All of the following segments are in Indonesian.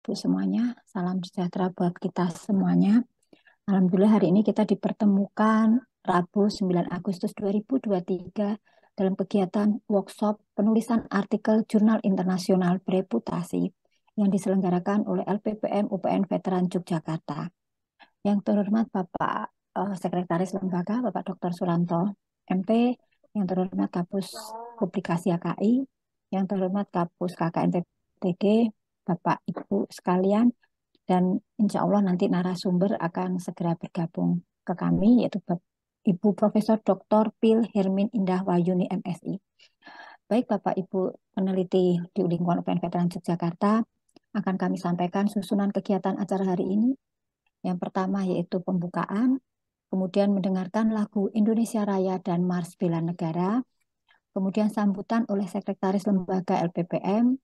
Bu semuanya, salam sejahtera buat kita semuanya. Alhamdulillah hari ini kita dipertemukan Rabu 9 Agustus 2023 dalam kegiatan workshop penulisan artikel jurnal internasional bereputasi yang diselenggarakan oleh LPPM UPN Veteran Yogyakarta. Yang terhormat Bapak Sekretaris Lembaga, Bapak Dr. Suranto, MP, yang terhormat Kapus Publikasi AKI, yang terhormat Kapus KKNTTG, Bapak Ibu sekalian, dan insya Allah nanti narasumber akan segera bergabung ke kami, yaitu Ibu Profesor Dr. Pil Hermin Indah Wayuni MSI. Baik Bapak Ibu peneliti di lingkungan UPN Veteran Yogyakarta, akan kami sampaikan susunan kegiatan acara hari ini. Yang pertama yaitu pembukaan, kemudian mendengarkan lagu Indonesia Raya dan Mars Bela Negara, kemudian sambutan oleh Sekretaris Lembaga LPPM,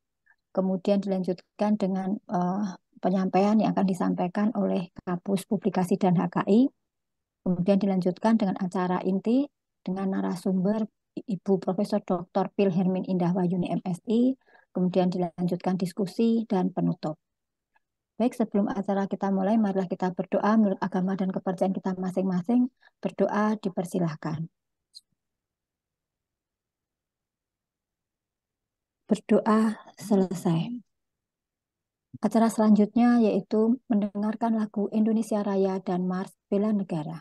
kemudian dilanjutkan dengan penyampaian yang akan disampaikan oleh Kapus Publikasi dan HKI, kemudian dilanjutkan dengan acara inti dengan narasumber Ibu Profesor Dr. Pil Hermin Indah Wayuni MSI, kemudian dilanjutkan diskusi dan penutup. Baik, sebelum acara kita mulai, marilah kita berdoa menurut agama dan kepercayaan kita masing-masing. Berdoa dipersilahkan. Berdoa selesai. Acara selanjutnya yaitu mendengarkan lagu Indonesia Raya dan Mars Bela Negara.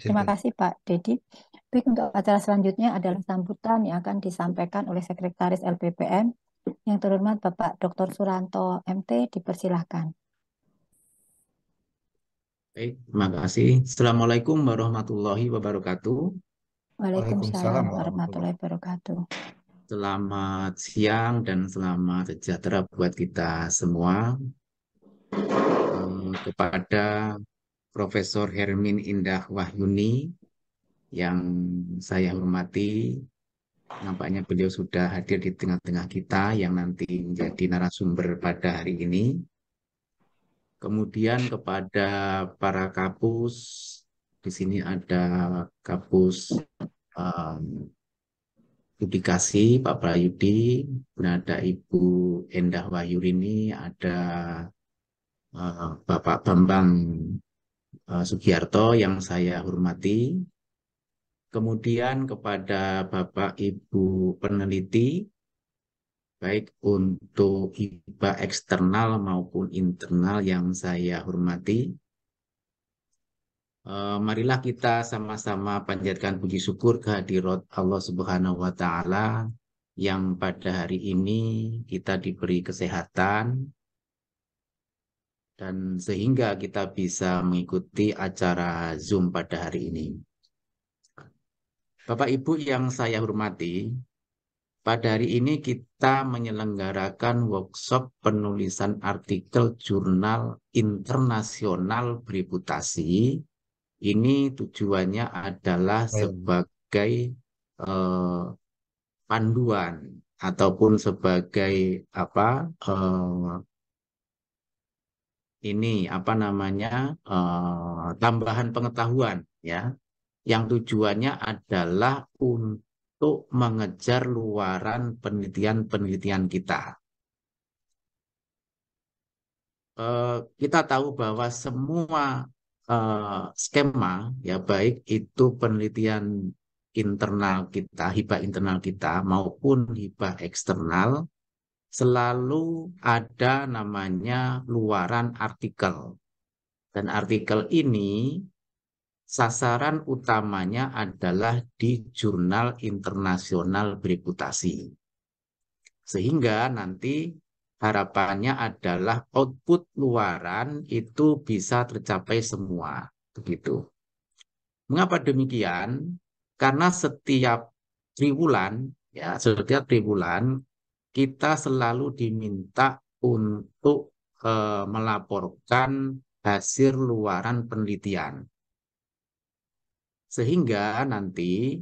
Terima Silakan. kasih Pak Dedi. Baik, untuk acara selanjutnya adalah sambutan yang akan disampaikan oleh Sekretaris LPPM yang terhormat Bapak Dr. Suranto MT, dipersilahkan. Baik, terima kasih. Assalamualaikum warahmatullahi wabarakatuh. Waalaikumsalam Waalaikumsalam warahmatullahi warahmatullahi. wabarakatuh. Selamat siang dan selamat sejahtera buat kita semua. Kepada Profesor Hermin Indah Wahyuni yang saya hormati, nampaknya beliau sudah hadir di tengah-tengah kita yang nanti menjadi narasumber pada hari ini. Kemudian kepada para kapus, di sini ada kapus Publikasi Pak Prayudi, kemudian ada Ibu Endah Wahyurini, ada Bapak Bambang Sugiarto yang saya hormati, kemudian kepada Bapak Ibu peneliti, baik untuk IBA eksternal maupun internal yang saya hormati. Marilah kita sama-sama panjatkan puji syukur kehadirat Allah Subhanahu wa Ta'ala yang pada hari ini kita diberi kesehatan dan sehingga kita bisa mengikuti acara Zoom pada hari ini. Bapak Ibu yang saya hormati, pada hari ini kita menyelenggarakan workshop penulisan artikel jurnal internasional bereputasi. Ini tujuannya adalah Baik. sebagai eh, panduan ataupun sebagai apa ini apa namanya tambahan pengetahuan ya, yang tujuannya adalah untuk mengejar luaran penelitian-penelitian kita. Kita tahu bahwa semua skema ya, baik itu penelitian internal kita, hibah internal kita maupun hibah eksternal, selalu ada namanya luaran artikel. Dan artikel ini sasaran utamanya adalah di jurnal internasional bereputasi. Sehingga nanti harapannya adalah output luaran itu bisa tercapai semua. Begitu. Mengapa demikian? Karena setiap triwulan kita selalu diminta untuk melaporkan hasil luaran penelitian. Sehingga nanti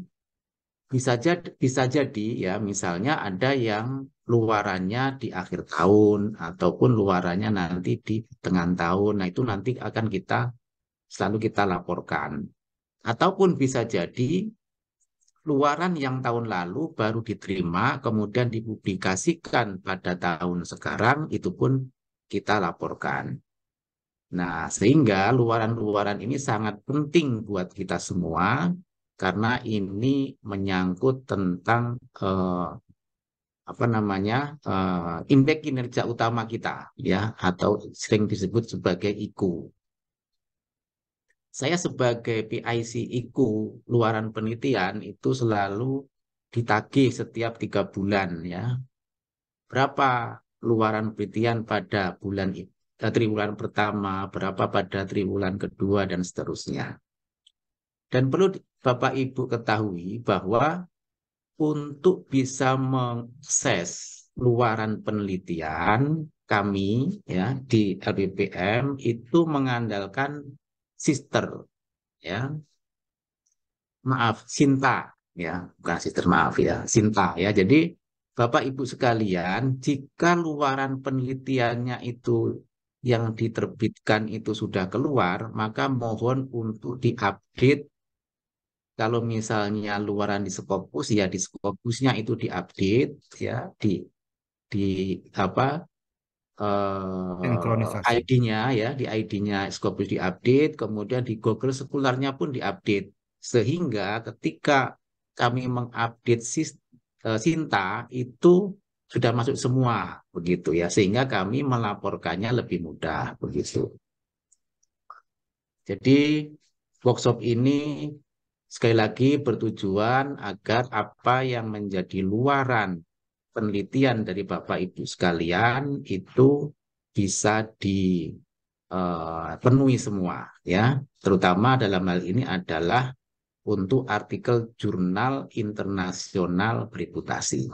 bisa jadi ya, misalnya ada yang luarannya di akhir tahun ataupun luarannya nanti di tengah tahun. Nah, itu nanti akan selalu kita laporkan. Ataupun bisa jadi luaran yang tahun lalu baru diterima, kemudian dipublikasikan pada tahun sekarang, itu pun kita laporkan. Nah, sehingga luaran-luaran ini sangat penting buat kita semua, karena ini menyangkut tentang apa namanya indeks kinerja utama kita, ya, atau sering disebut sebagai IKU. Saya sebagai PIC IKU luaran penelitian itu selalu ditagih setiap 3 bulan ya. Berapa luaran penelitian pada triwulan pertama, berapa pada triwulan kedua dan seterusnya. Dan perlu Bapak Ibu ketahui bahwa untuk bisa mengakses luaran penelitian kami ya di LPPM itu mengandalkan sister ya, maaf, Sinta ya, bukan sister, maaf ya, Sinta ya. Jadi Bapak Ibu sekalian, jika luaran penelitiannya itu yang diterbitkan itu sudah keluar, maka mohon untuk diupdate. Kalau misalnya luaran di Scopus ya, di Scopusnya itu diupdate ya, di apa Sinkronisasi. ID-nya ya, di ID-nya Scopus diupdate, kemudian di Google Scholar-nya pun diupdate. Sehingga ketika kami mengupdate Sinta itu sudah masuk semua begitu ya, sehingga kami melaporkannya lebih mudah begitu. Jadi workshop ini sekali lagi bertujuan agar apa yang menjadi luaran penelitian dari Bapak Ibu sekalian itu bisa dipenuhi semua ya. Terutama dalam hal ini adalah untuk artikel jurnal internasional bereputasi.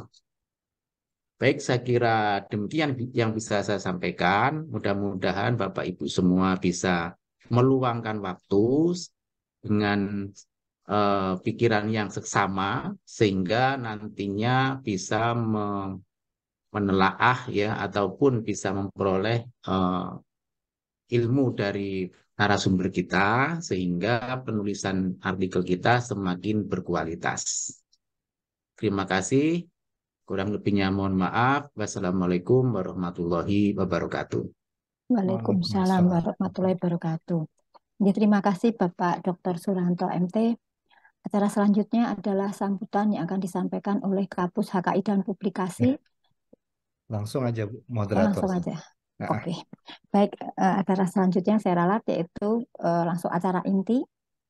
Baik, saya kira demikian yang bisa saya sampaikan. Mudah-mudahan Bapak Ibu semua bisa meluangkan waktu dengan pikiran yang seksama sehingga nantinya bisa menelaah ya ataupun bisa memperoleh ilmu dari narasumber kita sehingga penulisan artikel kita semakin berkualitas. Terima kasih. Kurang lebihnya mohon maaf. Wassalamualaikum warahmatullahi wabarakatuh. Waalaikumsalam Waalaikumsalam. warahmatullahi wabarakatuh. Jadi, terima kasih Bapak Dr. Suranto MT. Acara selanjutnya adalah sambutan yang akan disampaikan oleh Kapus HKI dan Publikasi. Langsung aja Bu, Oh, moderator. langsung aja. Nah, Oke. Baik, acara selanjutnya yang saya ralat yaitu langsung acara inti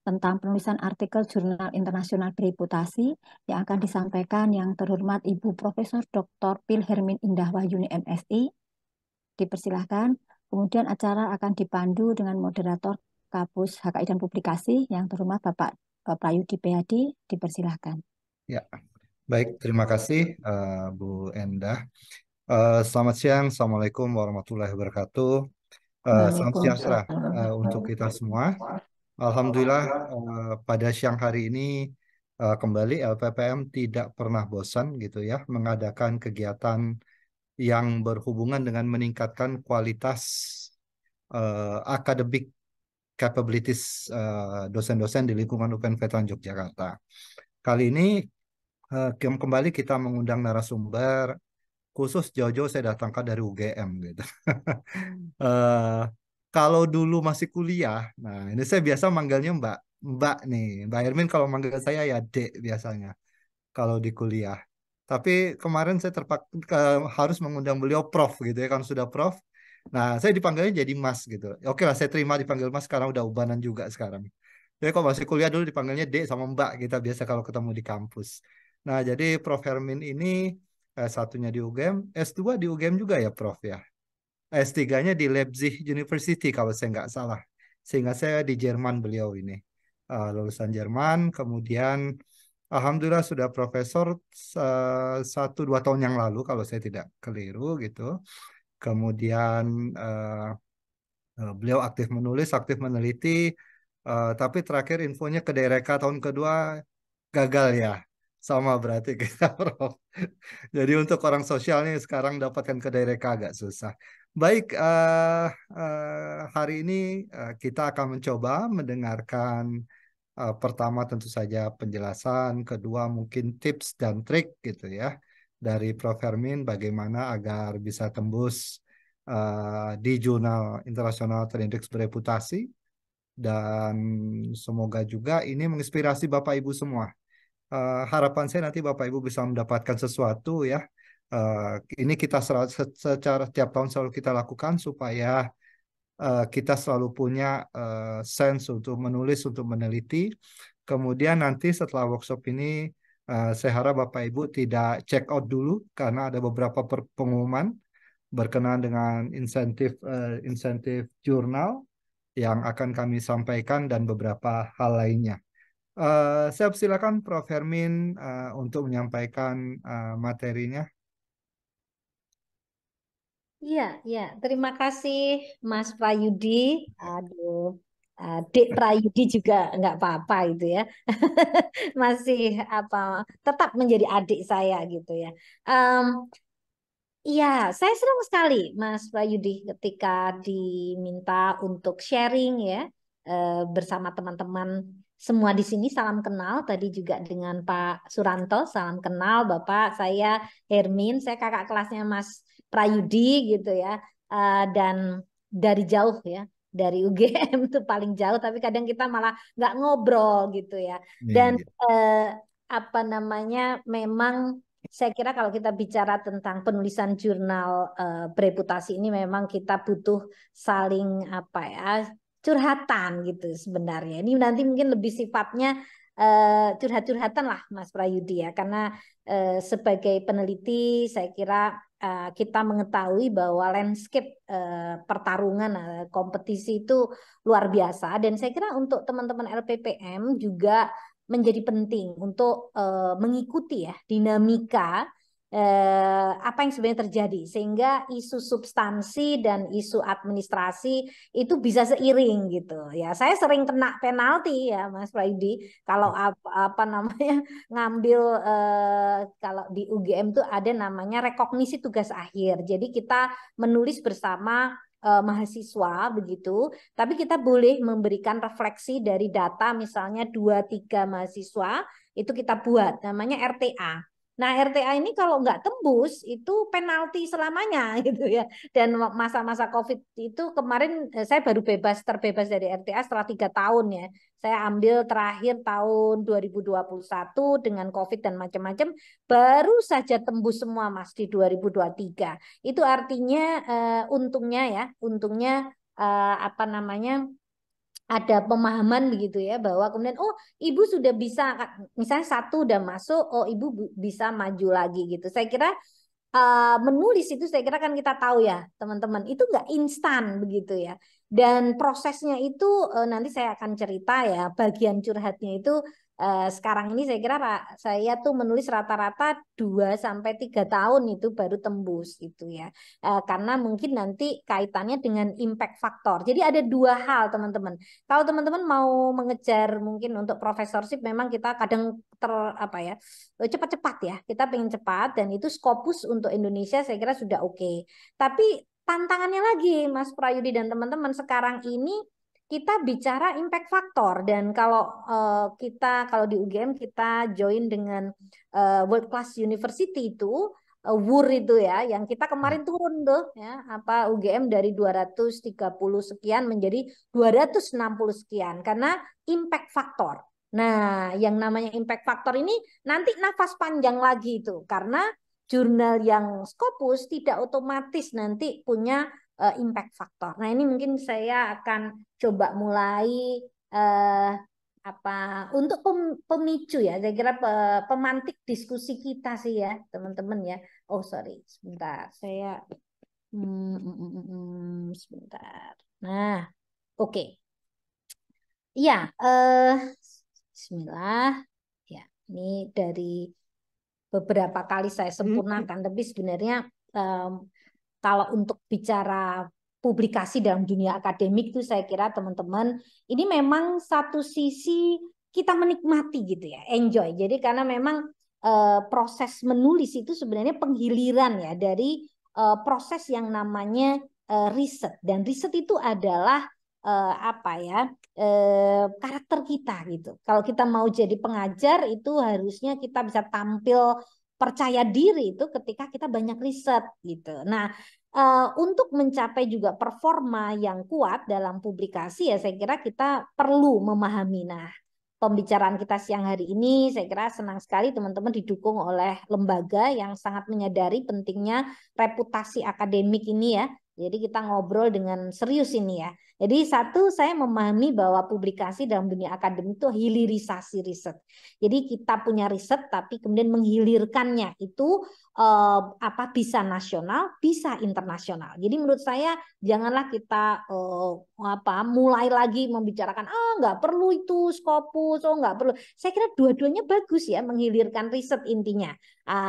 tentang penulisan artikel jurnal internasional bereputasi yang akan disampaikan yang terhormat Ibu Profesor Dr. Pil Hermin Indah Wahyuni MSI. Dipersilahkan. Kemudian acara akan dipandu dengan moderator Kapus HKI dan Publikasi yang terhormat Bapak Prayudi PhD. Dipersilahkan. ya, baik, terima kasih Bu Endah. Selamat siang, Assalamualaikum warahmatullahi wabarakatuh. Salam sejahtera untuk kita semua. Alhamdulillah pada siang hari ini kembali LPPM tidak pernah bosan gitu ya mengadakan kegiatan yang berhubungan dengan meningkatkan kualitas akademik capabilities dosen-dosen di lingkungan UPN Veteran Yogyakarta. Kali ini kembali kita mengundang narasumber khusus jauh-jauh saya datangkan dari UGM gitu. Eh, Kalau dulu masih kuliah, nah ini saya biasa manggilnya Mbak nih, Mbak Hermin kalau manggil saya ya Dek biasanya kalau di kuliah. Tapi kemarin saya harus mengundang beliau Prof gitu ya, kan sudah Prof. Nah, saya dipanggilnya jadi Mas gitu. Oke lah, saya terima dipanggil Mas karena udah ubanan juga sekarang. Jadi kalau masih kuliah dulu dipanggilnya Dek sama Mbak kita biasa kalau ketemu di kampus. Nah, jadi Prof Hermin ini satunya di UGM, S2 di UGM juga ya Prof ya. S3-nya di Leipzig University kalau saya nggak salah. Sehingga saya di Jerman beliau ini. Lulusan Jerman, kemudian Alhamdulillah sudah profesor 1-2 tahun yang lalu kalau saya tidak keliru gitu. Kemudian beliau aktif menulis, aktif meneliti, tapi terakhir infonya ke DRK tahun kedua gagal ya. Sama berarti kita Prof. Jadi untuk orang sosialnya sekarang dapatkan ke DRK agak susah. Baik, hari ini kita akan mencoba mendengarkan pertama tentu saja penjelasan, kedua mungkin tips dan trik gitu ya dari Prof. Hermin bagaimana agar bisa tembus di jurnal internasional terindeks bereputasi dan semoga juga ini menginspirasi Bapak Ibu semua. Harapan saya nanti Bapak Ibu bisa mendapatkan sesuatu ya. Ini kita secara tiap tahun selalu kita lakukan supaya kita selalu punya sense untuk menulis, untuk meneliti. Kemudian nanti setelah workshop ini, saya harap Bapak Ibu tidak check out dulu karena ada beberapa pengumuman berkenaan dengan insentif jurnal yang akan kami sampaikan dan beberapa hal lainnya. Saya silakan Prof. Hermin untuk menyampaikan materinya. Iya, iya. Terima kasih Mas Prayudi. Aduh, Dek Prayudi juga nggak apa-apa itu ya. Masih apa? Tetap menjadi adik saya gitu ya. Em, Iya, saya senang sekali Mas Prayudi ketika diminta untuk sharing ya bersama teman-teman semua di sini. Salam kenal tadi juga dengan Pak Suranto, salam kenal Bapak. Saya Hermin, saya kakak kelasnya Mas Prayudi gitu ya. Dan dari jauh ya, dari UGM tuh paling jauh, tapi kadang kita malah nggak ngobrol gitu ya. Dan Iya. apa namanya, memang saya kira kalau kita bicara tentang penulisan jurnal bereputasi ini memang kita butuh saling apa ya, curhatan gitu sebenarnya. Ini nanti mungkin lebih sifatnya curhat-curhatan lah Mas Prayudi ya, karena sebagai peneliti saya kira kita mengetahui bahwa landscape pertarungan kompetisi itu luar biasa, dan saya kira untuk teman-teman LPPM juga menjadi penting untuk mengikuti ya dinamika apa yang sebenarnya terjadi, sehingga isu substansi dan isu administrasi itu bisa seiring gitu ya. Saya sering kena penalti ya Mas Praidi kalau apa namanya ngambil kalau di UGM tuh ada namanya rekognisi tugas akhir. Jadi kita menulis bersama mahasiswa begitu, tapi kita boleh memberikan refleksi dari data, misalnya 2-3 mahasiswa itu kita buat namanya RTA. Nah, RTA ini kalau nggak tembus itu penalti selamanya gitu ya. Dan masa-masa COVID itu kemarin saya baru terbebas dari RTA setelah 3 tahun ya. Saya ambil terakhir tahun 2021 dengan COVID dan macam-macam, baru saja tembus semua Mas di 2023. Itu artinya untungnya apa namanya, ada pemahaman begitu ya, bahwa kemudian oh ibu sudah bisa, misalnya 1 udah masuk, oh ibu bisa maju lagi gitu. Saya kira menulis itu saya kira kan kita tahu ya teman-teman, itu nggak instan begitu ya, dan prosesnya itu nanti saya akan cerita ya bagian curhatnya itu. Sekarang ini saya kira saya tuh menulis rata-rata 2-3 tahun itu baru tembus gitu ya, karena mungkin nanti kaitannya dengan impact faktor. Jadi ada 2 hal teman-teman. Kalau teman-teman mau mengejar mungkin untuk profesorship, memang kita kadang cepat-cepat ya, kita pengen cepat, dan itu Scopus untuk Indonesia saya kira sudah oke. Tapi tantangannya lagi Mas Prayudi dan teman-teman, sekarang ini kita bicara impact factor, dan kalau kalau di UGM kita join dengan World Class University itu WUR itu ya, yang kita kemarin turun tuh ya, apa UGM dari 230 sekian menjadi 260 sekian karena impact factor. Nah, yang namanya impact factor ini nanti nafas panjang lagi itu, karena jurnal yang Scopus tidak otomatis nanti punya impact factor. Nah, ini mungkin saya akan coba mulai untuk pemicu ya. Saya kira pemantik diskusi kita sih ya, teman-teman ya. Oh, sorry, sebentar. Saya sebentar. Nah, oke. Iya, Bismillah. Ya, ini dari beberapa kali saya sempurnakan, tapi sebenarnya kalau untuk bicara publikasi dalam dunia akademik itu saya kira teman-teman ini memang satu sisi kita menikmati gitu ya, enjoy. Jadi karena memang proses menulis itu sebenarnya penghiliran ya dari proses yang namanya riset, dan riset itu adalah karakter kita gitu. Kalau kita mau jadi pengajar itu harusnya kita bisa tampil percaya diri itu ketika kita banyak riset gitu. Nah, untuk mencapai juga performa yang kuat dalam publikasi ya saya kira kita perlu memahami. Nah, pembicaraan kita siang hari ini saya kira senang sekali teman-teman didukung oleh lembaga yang sangat menyadari pentingnya reputasi akademik ini ya. Jadi kita ngobrol dengan serius ini ya. Jadi satu, saya memahami bahwa publikasi dalam dunia akademik itu hilirisasi riset. Jadi kita punya riset tapi kemudian menghilirkannya itu bisa nasional, bisa internasional. Jadi menurut saya janganlah kita mulai lagi membicarakan nggak perlu itu Scopus, nggak perlu. Saya kira dua-duanya bagus ya, menghilirkan riset intinya.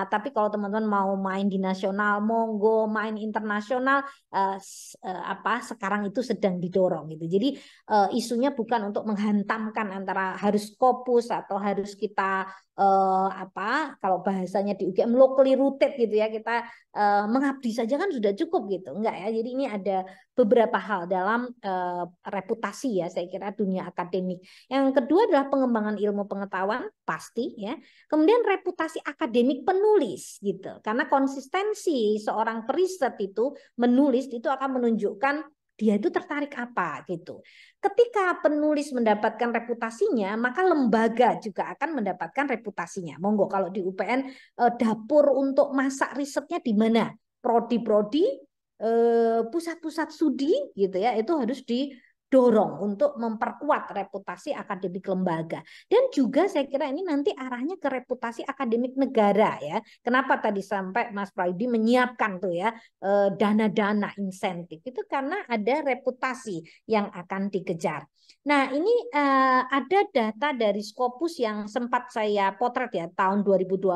Tapi kalau teman-teman mau main di nasional, monggo, main internasional, sekarang itu sedang didorong gitu. Jadi isunya bukan untuk menghantamkan antara harus Scopus atau harus kita kalau bahasanya di UGM locally rooted gitu ya, kita mengabdi saja kan sudah cukup gitu, enggak ya. Jadi ini ada beberapa hal dalam reputasi ya saya kira dunia akademik. Yang kedua adalah pengembangan ilmu pengetahuan pasti ya. Kemudian reputasi akademik penulis gitu. Karena konsistensi seorang periset itu menulis itu akan menunjukkan dia itu tertarik apa gitu. Ketika penulis mendapatkan reputasinya, maka lembaga juga akan mendapatkan reputasinya. Monggo kalau di UPN dapur untuk masak risetnya di mana? Prodi-prodi, pusat-pusat studi gitu ya, itu harus didorong untuk memperkuat reputasi akademik lembaga. Dan juga saya kira ini nanti arahnya ke reputasi akademik negara ya. Kenapa tadi sampai Mas Prayudi menyiapkan tuh ya dana-dana insentif itu karena ada reputasi yang akan dikejar. Nah, ini ada data dari Scopus yang sempat saya potret ya tahun 2020.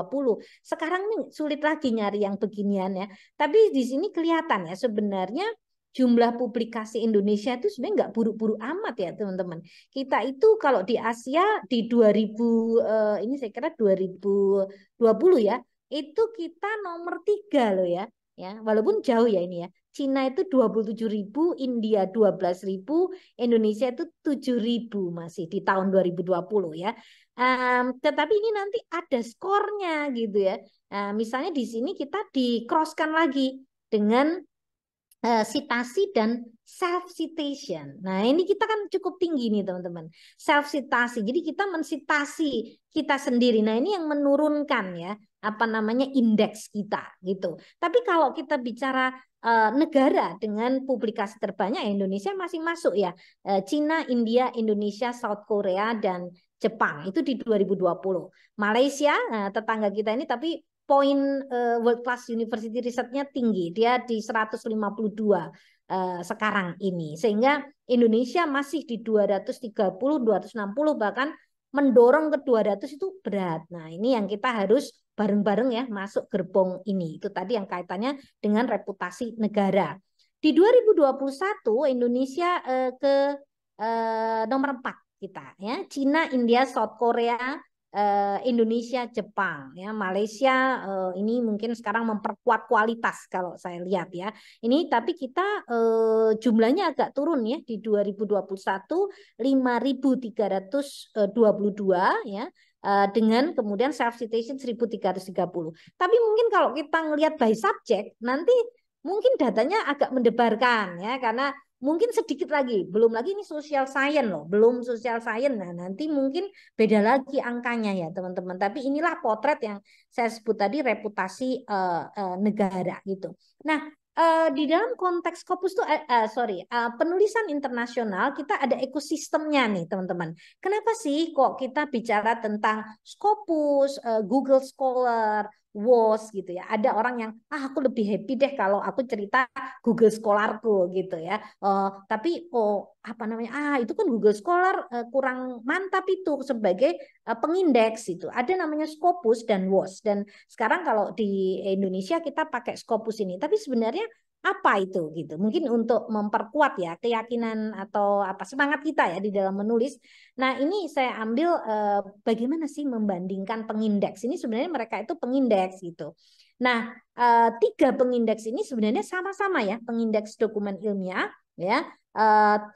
Sekarang nih sulit lagi nyari yang beginian ya. Tapi di sini kelihatan ya sebenarnya jumlah publikasi Indonesia itu sebenarnya nggak buruk-buruk amat ya teman-teman. Kita itu kalau di Asia di 2000 ini saya kira 2020 ya, itu kita nomor 3 loh ya. Ya, walaupun jauh ya ini ya. Cina itu 27.000, India 12.000, Indonesia itu 7.000 masih di tahun 2020 ya. Tetapi ini nanti ada skornya gitu ya. Misalnya di sini kita di-crosskan lagi dengan citasi dan self citation. Nah, ini kita kan cukup tinggi nih, teman-teman. Self citasi. Jadi kita mensitasi kita sendiri. Nah, ini yang menurunkan ya, apa namanya, indeks kita gitu. Tapi kalau kita bicara negara dengan publikasi terbanyak, Indonesia masih masuk ya. Cina, India, Indonesia, South Korea dan Jepang itu di 2020. Malaysia, tetangga kita ini tapi poin World Class University Research-nya tinggi, dia di 152 sekarang ini, sehingga Indonesia masih di 230, 260 bahkan mendorong ke 200 itu berat. Nah, ini yang kita harus bareng-bareng ya masuk gerbong ini. Itu tadi yang kaitannya dengan reputasi negara. Di 2021 Indonesia ke nomor 4 kita ya, Cina, India, South Korea, Indonesia, Jepang, ya Malaysia ini mungkin sekarang memperkuat kualitas kalau saya lihat ya. Ini tapi kita jumlahnya agak turun ya di 2021 5.322 ya. Dengan kemudian self citation 1.330. Tapi mungkin kalau kita ngelihat by subject nanti mungkin datanya agak mendebarkan ya karena mungkin sedikit lagi, belum lagi ini social science loh, belum social science. Nah, nanti mungkin beda lagi angkanya ya teman-teman. Tapi inilah potret yang saya sebut tadi reputasi negara gitu. Nah, di dalam konteks Scopus tuh, penulisan internasional kita ada ekosistemnya nih teman-teman. Kenapa sih kok kita bicara tentang Scopus, Google Scholar, WOS gitu ya. Ada orang yang aku lebih happy deh kalau aku cerita Google Scholarku gitu ya. Tapi apa namanya? Itu kan Google Scholar kurang mantap itu sebagai pengindeks itu. Ada namanya Scopus dan WOS. Dan sekarang kalau di Indonesia kita pakai Scopus ini. Tapi sebenarnya apa itu gitu? Mungkin untuk memperkuat ya keyakinan atau apa semangat kita ya di dalam menulis. Nah, ini saya ambil bagaimana sih membandingkan pengindeks. Ini sebenarnya mereka itu pengindeks gitu. Nah, 3 pengindeks ini sebenarnya sama-sama ya, pengindeks dokumen ilmiah ya.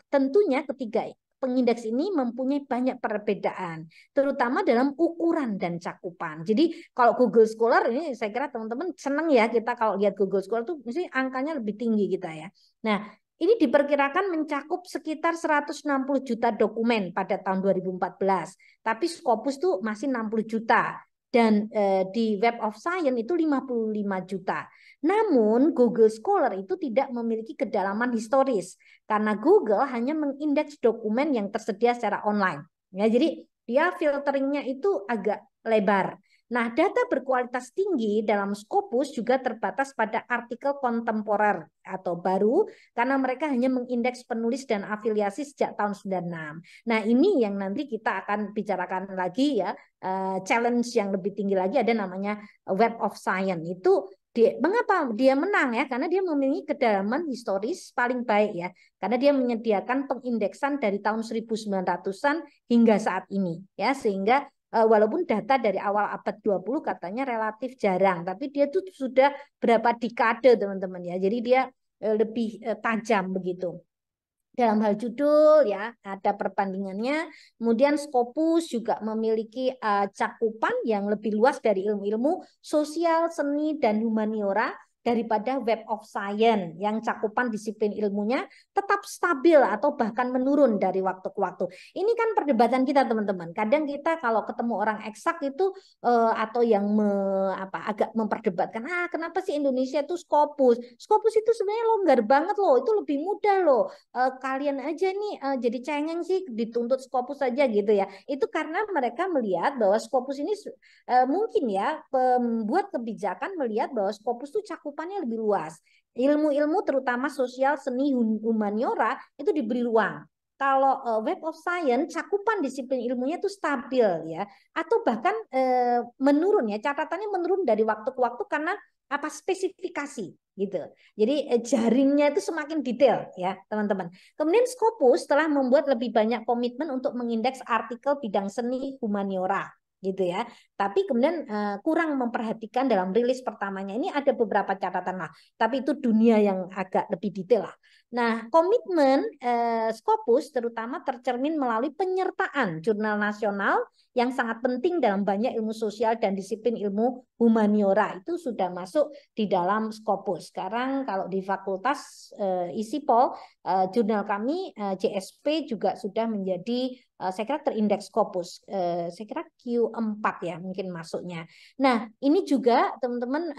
Tentunya ketiga pengindeks ini mempunyai banyak perbedaan, terutama dalam ukuran dan cakupan. Jadi kalau Google Scholar ini saya kira teman-teman senang ya kita kalau lihat Google Scholar tuh mesti angkanya lebih tinggi kita ya. Nah, ini diperkirakan mencakup sekitar 160 juta dokumen pada tahun 2014. Tapi Scopus tuh masih 60 juta. Dan di Web of Science itu 55 juta. Namun Google Scholar itu tidak memiliki kedalaman historis karena Google hanya mengindeks dokumen yang tersedia secara online. Ya, jadi dia filteringnya itu agak lebar. Nah, data berkualitas tinggi dalam Scopus juga terbatas pada artikel kontemporer atau baru karena mereka hanya mengindeks penulis dan afiliasi sejak tahun 96. Nah, ini yang nanti kita akan bicarakan lagi ya, challenge yang lebih tinggi lagi ada namanya Web of Science. Itu mengapa dia menang ya? Karena dia memiliki kedalaman historis paling baik ya. Karena dia menyediakan pengindeksan dari tahun 1900-an hingga saat ini ya, sehingga walaupun data dari awal abad 20 katanya relatif jarang, tapi dia tuh sudah berapa dekade teman-teman ya. Jadi dia lebih tajam begitu. Dalam hal judul ya ada perbandingannya. Kemudian Scopus juga memiliki cakupan yang lebih luas dari ilmu-ilmu sosial, seni dan humaniora daripada Web of Science yang cakupan disiplin ilmunya tetap stabil atau bahkan menurun dari waktu ke waktu. Ini kan perdebatan kita teman-teman. Kadang kita kalau ketemu orang eksak itu atau yang agak memperdebatkan, kenapa sih Indonesia itu Scopus? Scopus itu sebenarnya longgar banget loh, itu lebih mudah loh. Kalian aja nih jadi cengeng sih dituntut Scopus saja gitu ya. Itu karena mereka melihat bahwa Scopus ini mungkin ya pembuat kebijakan melihat bahwa Scopus itu cakupannya lebih luas. Ilmu-ilmu terutama sosial, seni, humaniora itu diberi ruang. Kalau Web of Science cakupan disiplin ilmunya itu stabil ya, atau bahkan menurun ya, catatannya menurun dari waktu ke waktu karena apa spesifikasi gitu. Jadi jaringnya itu semakin detail ya teman-teman. Kemudian Scopus telah membuat lebih banyak komitmen untuk mengindeks artikel bidang seni humaniora gitu ya. Tapi kemudian kurang memperhatikan dalam rilis pertamanya. Ini ada beberapa catatan lah. Tapi itu dunia yang agak lebih detail lah. Nah, komitmen Scopus terutama tercermin melalui penyertaan jurnal nasional yang sangat penting dalam banyak ilmu sosial dan disiplin ilmu humaniora itu sudah masuk di dalam Scopus. Sekarang kalau di fakultas ISIPOL, jurnal kami JSP juga sudah menjadi saya kira terindeks Scopus. Saya kira Q4 ya mungkin masuknya. Nah, ini juga teman-teman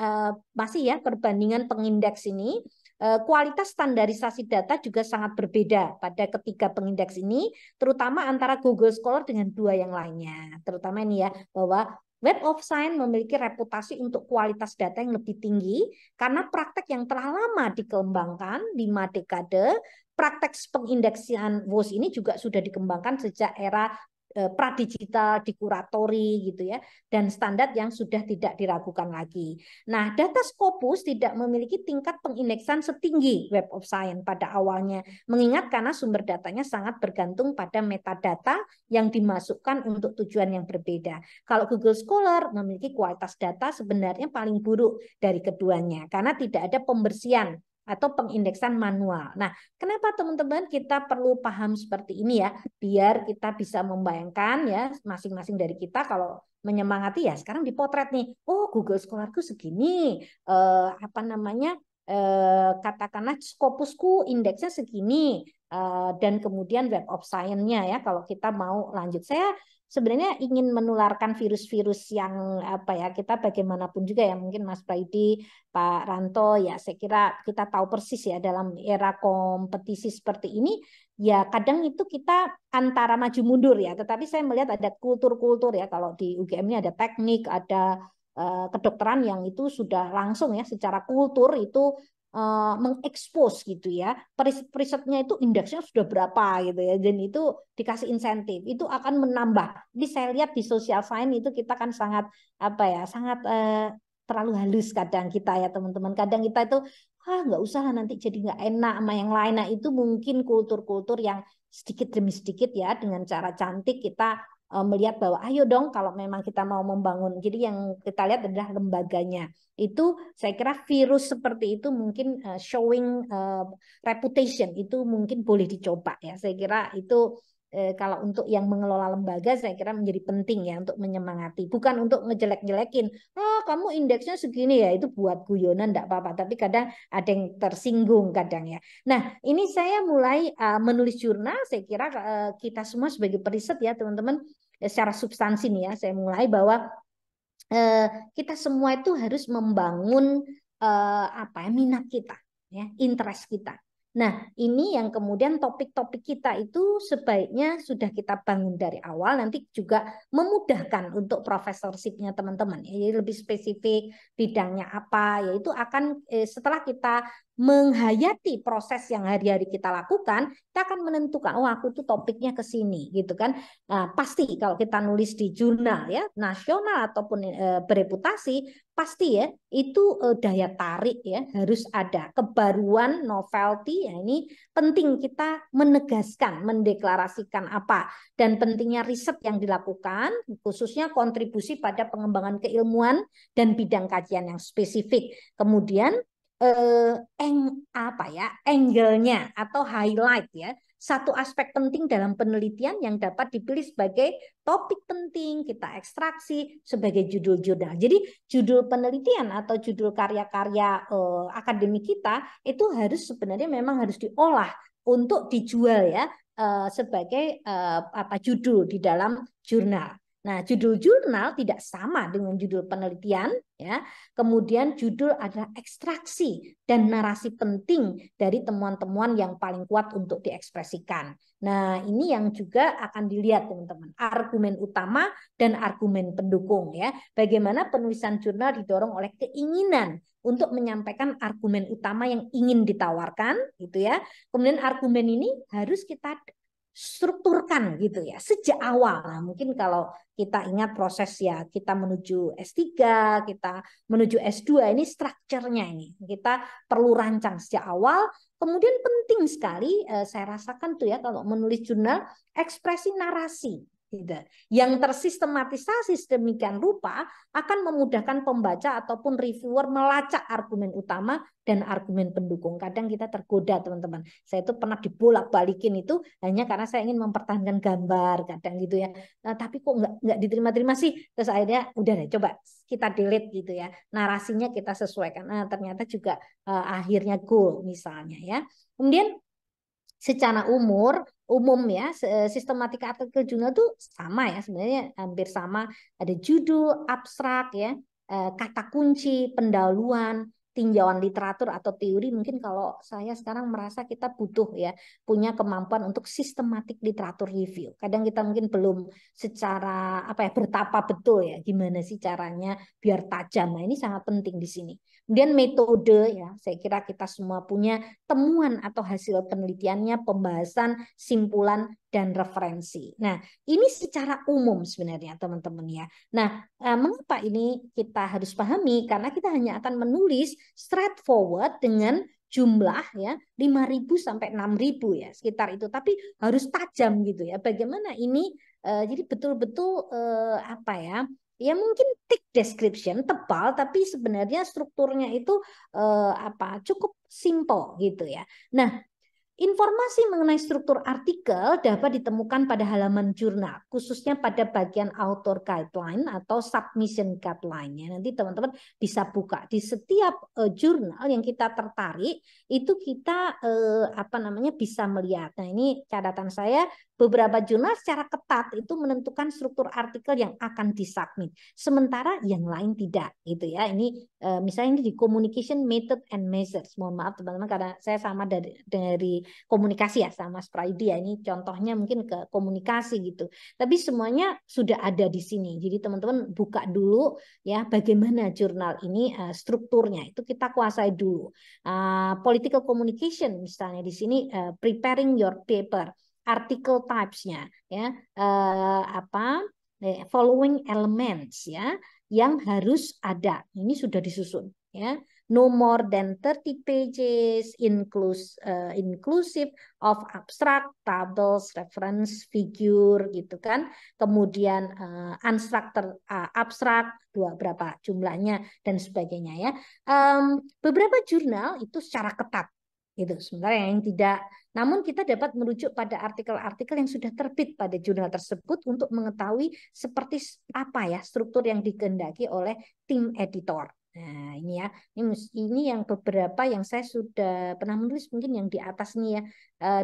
masih ya perbandingan pengindeks ini. Kualitas standarisasi data juga sangat berbeda pada ketiga pengindeks ini, terutama antara Google Scholar dengan dua yang lainnya. Terutama ini ya, bahwa Web of Science memiliki reputasi untuk kualitas data yang lebih tinggi karena praktek yang telah lama dikembangkan 5 dekade. Praktek pengindeksian WOS ini juga sudah dikembangkan sejak era pradigital, dikuratori gitu ya, dan standar yang sudah tidak diragukan lagi. Nah, data Scopus tidak memiliki tingkat pengindeksan setinggi Web of Science pada awalnya, mengingat karena sumber datanya sangat bergantung pada metadata yang dimasukkan untuk tujuan yang berbeda. Kalau Google Scholar memiliki kualitas data sebenarnya paling buruk dari keduanya, karena tidak ada pembersihan atau pengindeksan manual. Nah, kenapa teman-teman kita perlu paham seperti ini ya, biar kita bisa membayangkan ya masing-masing dari kita kalau menyemangati ya sekarang dipotret nih, oh Google Scholarku segini, katakanlah Scopusku indeksnya segini, dan kemudian Web of Science-nya ya kalau kita mau lanjut. Saya sebenarnya ingin menularkan virus-virus yang kita bagaimanapun juga ya mungkin Mas Praidi, Pak Ranto ya saya kira kita tahu persis ya dalam era kompetisi seperti ini ya kadang itu kita antara maju mundur ya, tetapi saya melihat ada kultur-kultur ya, kalau di UGM ini ada teknik, ada kedokteran yang itu sudah langsung ya secara kultur itu mengekspos gitu ya, risetnya itu indeksnya sudah berapa gitu ya, dan itu dikasih insentif itu akan menambah. Jadi saya lihat di social science itu kita kan sangat sangat terlalu halus kadang kita ya teman-teman, kadang kita itu nggak usah lah nanti jadi nggak enak sama yang lain. Nah itu mungkin kultur-kultur yang sedikit demi sedikit ya dengan cara cantik kita melihat bahwa ayo dong kalau memang kita mau membangun. Jadi yang kita lihat adalah lembaganya. Itu saya kira virus seperti itu mungkin showing reputation itu mungkin boleh dicoba ya. Saya kira itu kalau untuk yang mengelola lembaga saya kira menjadi penting ya untuk menyemangati, bukan untuk ngejelek-jelekin. Kamu indeksnya segini ya, itu buat guyonan enggak apa-apa, tapi kadang ada yang tersinggung kadang ya. Nah, ini saya mulai menulis jurnal, saya kira kita semua sebagai periset ya teman-teman secara substansi nih ya, saya mulai bahwa kita semua itu harus membangun minat kita ya, interest kita. Nah, ini yang kemudian topik-topik kita itu sebaiknya sudah kita bangun dari awal, nanti juga memudahkan untuk profesorshipnya teman-teman. Jadi lebih spesifik bidangnya apa, yaitu akan setelah kita menghayati proses yang hari-hari kita lakukan, kita akan menentukan, aku tuh topiknya ke sini, gitu kan. Nah, pasti kalau kita nulis di jurnal ya, nasional ataupun bereputasi, pasti ya itu daya tarik ya harus ada, kebaruan, novelty ya, ini penting kita menegaskan, mendeklarasikan apa, dan pentingnya riset yang dilakukan khususnya kontribusi pada pengembangan keilmuan dan bidang kajian yang spesifik. Kemudian angle-nya atau highlight ya, satu aspek penting dalam penelitian yang dapat dipilih sebagai topik penting kita ekstraksi sebagai judul jurnal. Jadi judul penelitian atau judul karya-karya akademik kita itu harus sebenarnya memang harus diolah untuk dijual ya sebagai judul di dalam jurnal. Nah, judul jurnal tidak sama dengan judul penelitian ya. Kemudian judul adalah ekstraksi dan narasi penting dari temuan-temuan yang paling kuat untuk diekspresikan. Nah, ini yang juga akan dilihat teman-teman, argumen utama dan argumen pendukung ya. Bagaimana penulisan jurnal didorong oleh keinginan untuk menyampaikan argumen utama yang ingin ditawarkan gitu ya. Kemudian argumen ini harus kita strukturkan gitu ya sejak awal. Nah, mungkin kalau kita ingat proses ya kita menuju S3, kita menuju S2 ini strukturnya ini kita perlu rancang sejak awal. Kemudian penting sekali saya rasakan tuh ya kalau menulis jurnal ekspresi narasi gitu. Yang tersistematisasi sedemikian rupa akan memudahkan pembaca ataupun reviewer melacak argumen utama dan argumen pendukung. Kadang kita tergoda teman-teman. Saya itu pernah dibolak-balikin itu hanya karena saya ingin mempertahankan gambar kadang gitu ya. Nah, tapi kok nggak diterima-terima sih. Terus akhirnya udah deh coba kita delete gitu ya. Narasinya kita sesuaikan. Nah, ternyata juga akhirnya goal misalnya ya. Kemudian secara umum ya sistematika artikel jurnal itu sama ya sebenarnya hampir sama, ada judul, abstrak ya, kata kunci, pendahuluan, tinjauan literatur atau teori. Mungkin kalau saya sekarang merasa kita butuh ya punya kemampuan untuk sistematik literatur review. Kadang kita mungkin belum secara bertapa betul ya gimana sih caranya biar tajam. Nah, ini sangat penting di sini. Kemudian metode ya, saya kira kita semua punya temuan atau hasil penelitiannya, pembahasan, simpulan, dan referensi. Nah, ini secara umum sebenarnya teman-teman ya. Nah, mengapa ini kita harus pahami? Karena kita hanya akan menulis straightforward dengan jumlah ya 5.000 sampai 6.000 ya sekitar itu, tapi harus tajam gitu ya. Bagaimana ini jadi betul-betul ya mungkin thick description tebal tapi sebenarnya strukturnya itu cukup simple gitu ya. Nah, informasi mengenai struktur artikel dapat ditemukan pada halaman jurnal, khususnya pada bagian author guideline atau submission guideline. Nanti teman-teman bisa buka di setiap jurnal yang kita tertarik, itu kita bisa melihat. Nah, ini catatan saya, beberapa jurnal secara ketat itu menentukan struktur artikel yang akan disubmit, sementara yang lain tidak, gitu ya. Ini misalnya ini di communication method and measures. Mohon maaf teman-teman karena saya sama dari komunikasi ya sama Spraydi ya, ini contohnya mungkin ke komunikasi gitu, tapi semuanya sudah ada di sini. Jadi teman-teman buka dulu ya bagaimana jurnal ini strukturnya itu kita kuasai dulu. Political communication misalnya di sini preparing your paper, article types-nya ya following elements ya yang harus ada. Ini sudah disusun ya. No more than 30 pages, inclusive of abstract, tables, reference, figure gitu kan. Kemudian unstructured abstrak berapa jumlahnya dan sebagainya ya. Beberapa jurnal itu secara ketat itu, sementara yang tidak. Namun kita dapat merujuk pada artikel-artikel yang sudah terbit pada jurnal tersebut untuk mengetahui seperti apa ya struktur yang dikehendaki oleh tim editor. Nah, ini ya, ini yang beberapa yang saya sudah pernah menulis, mungkin yang di atas nih ya,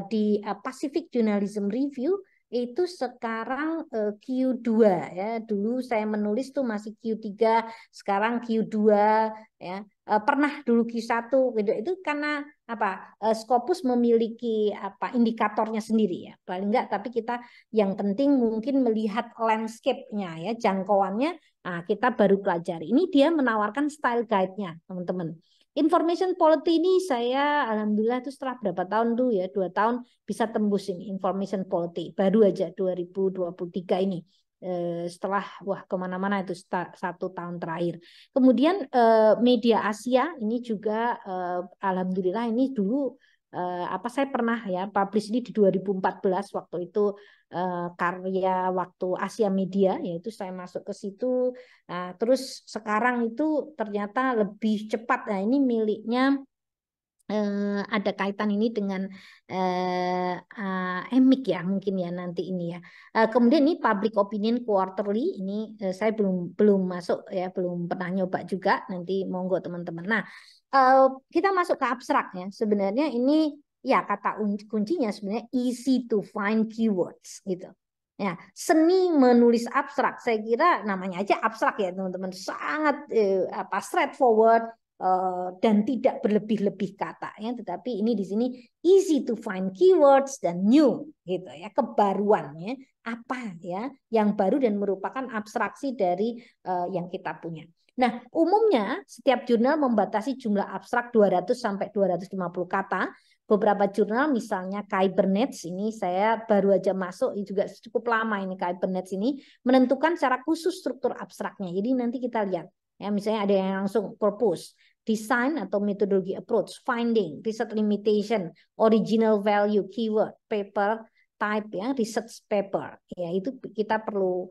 di Pacific Journalism Review itu sekarang Q2 ya. Dulu saya menulis tuh masih Q3, sekarang Q2 ya. Pernah dulu Q1 gitu. Itu karena Scopus memiliki indikatornya sendiri ya. Paling enggak, tapi kita yang penting mungkin melihat landscape-nya ya, jangkauannya. Nah, kita baru pelajari. Ini dia menawarkan style guide-nya, teman-teman. Information polity ini saya alhamdulillah itu setelah berapa tahun tuh ya, 2 tahun bisa tembus ini information polity. Baru aja 2023 ini. Setelah kemana-mana itu 1 tahun terakhir. Kemudian media Asia ini juga alhamdulillah ini dulu saya pernah ya publish ini di 2014 waktu itu, karya waktu Asia Media, yaitu saya masuk ke situ. Nah, terus sekarang itu ternyata lebih cepat. Nah, ini miliknya ada kaitan ini dengan EMIC ya mungkin ya nanti ini ya. Kemudian ini public opinion quarterly, ini saya belum masuk ya, belum pernah nyoba juga, nanti monggo teman-teman. Nah, kita masuk ke abstrak ya. Sebenarnya ini ya kata kuncinya sebenarnya easy to find keywords gitu. Ya, seni menulis abstrak, saya kira namanya aja abstrak ya teman-teman, sangat straightforward, dan tidak berlebih-lebih kata ya, tetapi ini di sini easy to find keywords dan new gitu ya, kebaruannya apa ya yang baru dan merupakan abstraksi dari yang kita punya. Nah, umumnya setiap jurnal membatasi jumlah abstrak 200 sampai 250 kata. Beberapa jurnal misalnya Kybernetes, ini saya baru aja masuk, ini juga cukup lama ini Kybernetes ini, menentukan secara khusus struktur abstraknya. Jadi nanti kita lihat ya, misalnya ada yang langsung purpose, design atau metodologi approach, finding, research limitation, original value, keyword, paper type ya, research paper. Ya, itu kita perlu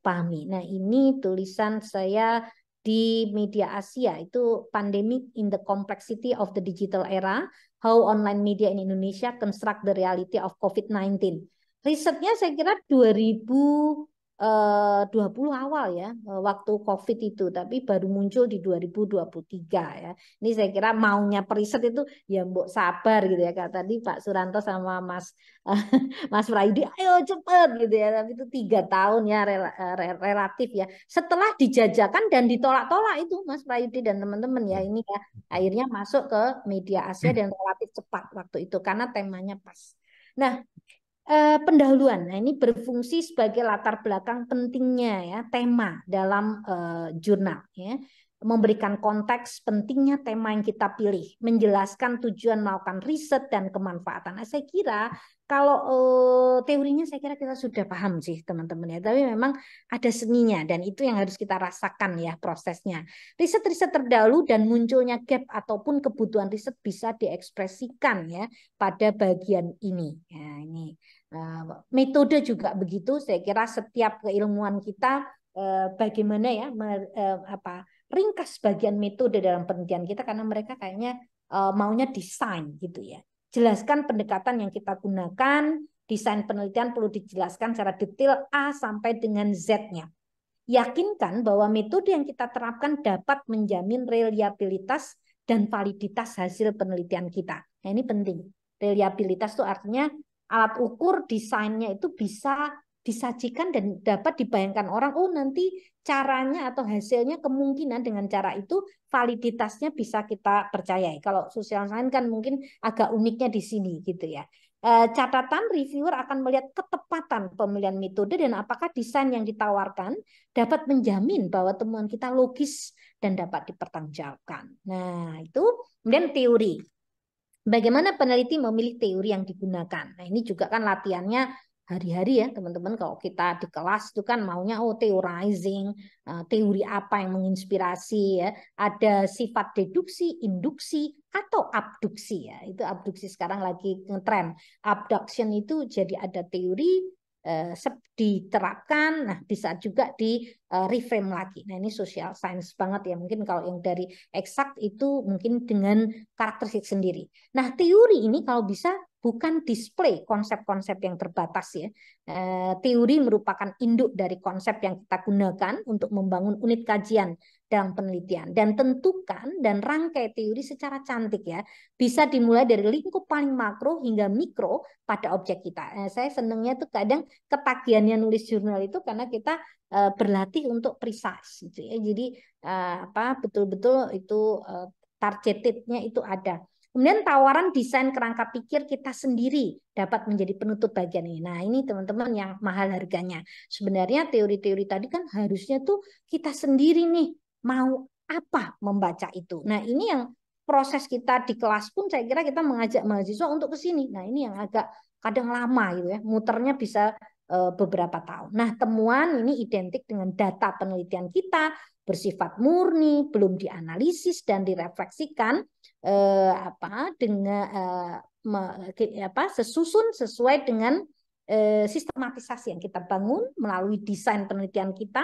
pahami. Nah, ini tulisan saya di Media Asia, itu Pandemic in the Complexity of the Digital Era, How Online Media in Indonesia Construct the Reality of COVID-19. Risetnya saya kira 2020 awal ya, waktu COVID itu, tapi baru muncul di 2023 ya. Ini saya kira maunya periset itu ya mbok sabar gitu ya, kata tadi Pak Suranto sama Mas Praidi, ayo cepet gitu ya, tapi itu 3 tahun ya relatif ya. Setelah dijajakan dan ditolak-tolak itu Mas Praidi dan teman-teman ya, ini ya akhirnya masuk ke Media Asia dan relatif cepat waktu itu karena temanya pas. Nah, pendahuluan. Nah, ini berfungsi sebagai latar belakang pentingnya ya tema dalam jurnal ya. Memberikan konteks pentingnya tema yang kita pilih, menjelaskan tujuan melakukan riset dan kemanfaatan. Nah, saya kira kalau teorinya saya kira kita sudah paham sih teman-teman ya, tapi memang ada seninya dan itu yang harus kita rasakan ya prosesnya. Riset-riset terdahulu dan munculnya gap ataupun kebutuhan riset bisa diekspresikan ya pada bagian ini. Ya, ini metode juga begitu. Saya kira setiap keilmuan kita bagaimana ya ringkas bagian metode dalam penelitian kita, karena mereka kayaknya maunya desain gitu ya. Jelaskan pendekatan yang kita gunakan, desain penelitian perlu dijelaskan secara detail A sampai dengan Z-nya. Yakinkan bahwa metode yang kita terapkan dapat menjamin reliabilitas dan validitas hasil penelitian kita. Nah, ini penting. Reliabilitas itu artinya alat ukur desainnya itu bisa disajikan dan dapat dibayangkan orang, oh nanti caranya atau hasilnya kemungkinan dengan cara itu validitasnya bisa kita percayai. Kalau social science kan mungkin agak uniknya di sini gitu ya. Catatan reviewer akan melihat ketepatan pemilihan metode dan apakah desain yang ditawarkan dapat menjamin bahwa temuan kita logis dan dapat dipertanggungjawabkan. Nah, itu kemudian teori. Bagaimana peneliti memilih teori yang digunakan? Nah, ini juga kan latihannya hari-hari ya teman-teman. Kalau kita di kelas itu kan maunya theorizing, teori apa yang menginspirasi ya. Ada sifat deduksi, induksi, atau abduksi ya. Itu abduksi sekarang lagi ngetren. Abduction itu jadi ada teori diterapkan, nah bisa juga di reframe lagi. Nah, ini social science banget ya. Mungkin kalau yang dari eksak itu mungkin dengan karakteristik sendiri. Nah, teori ini kalau bisa bukan display konsep-konsep yang terbatas ya. Teori merupakan induk dari konsep yang kita gunakan untuk membangun unit kajian dalam penelitian, dan tentukan dan rangkai teori secara cantik ya. Bisa dimulai dari lingkup paling makro hingga mikro pada objek kita. Saya senangnya tuh kadang ketagihannya nulis jurnal itu karena kita berlatih untuk precise gitu ya. Jadi betul-betul itu targetednya itu ada. Kemudian tawaran desain kerangka pikir kita sendiri dapat menjadi penutup bagian ini. Nah, ini teman-teman yang mahal harganya. Sebenarnya teori-teori tadi kan harusnya tuh kita sendiri nih mau apa membaca itu. Nah, ini yang proses kita di kelas pun saya kira kita mengajak mahasiswa untuk ke sini. Nah, ini yang agak kadang lama gitu ya. Muternya bisa beberapa tahun. Nah, temuan ini identik dengan data penelitian kita bersifat murni, belum dianalisis dan direfleksikan dengan sesusun sesuai dengan sistematisasi yang kita bangun melalui desain penelitian kita,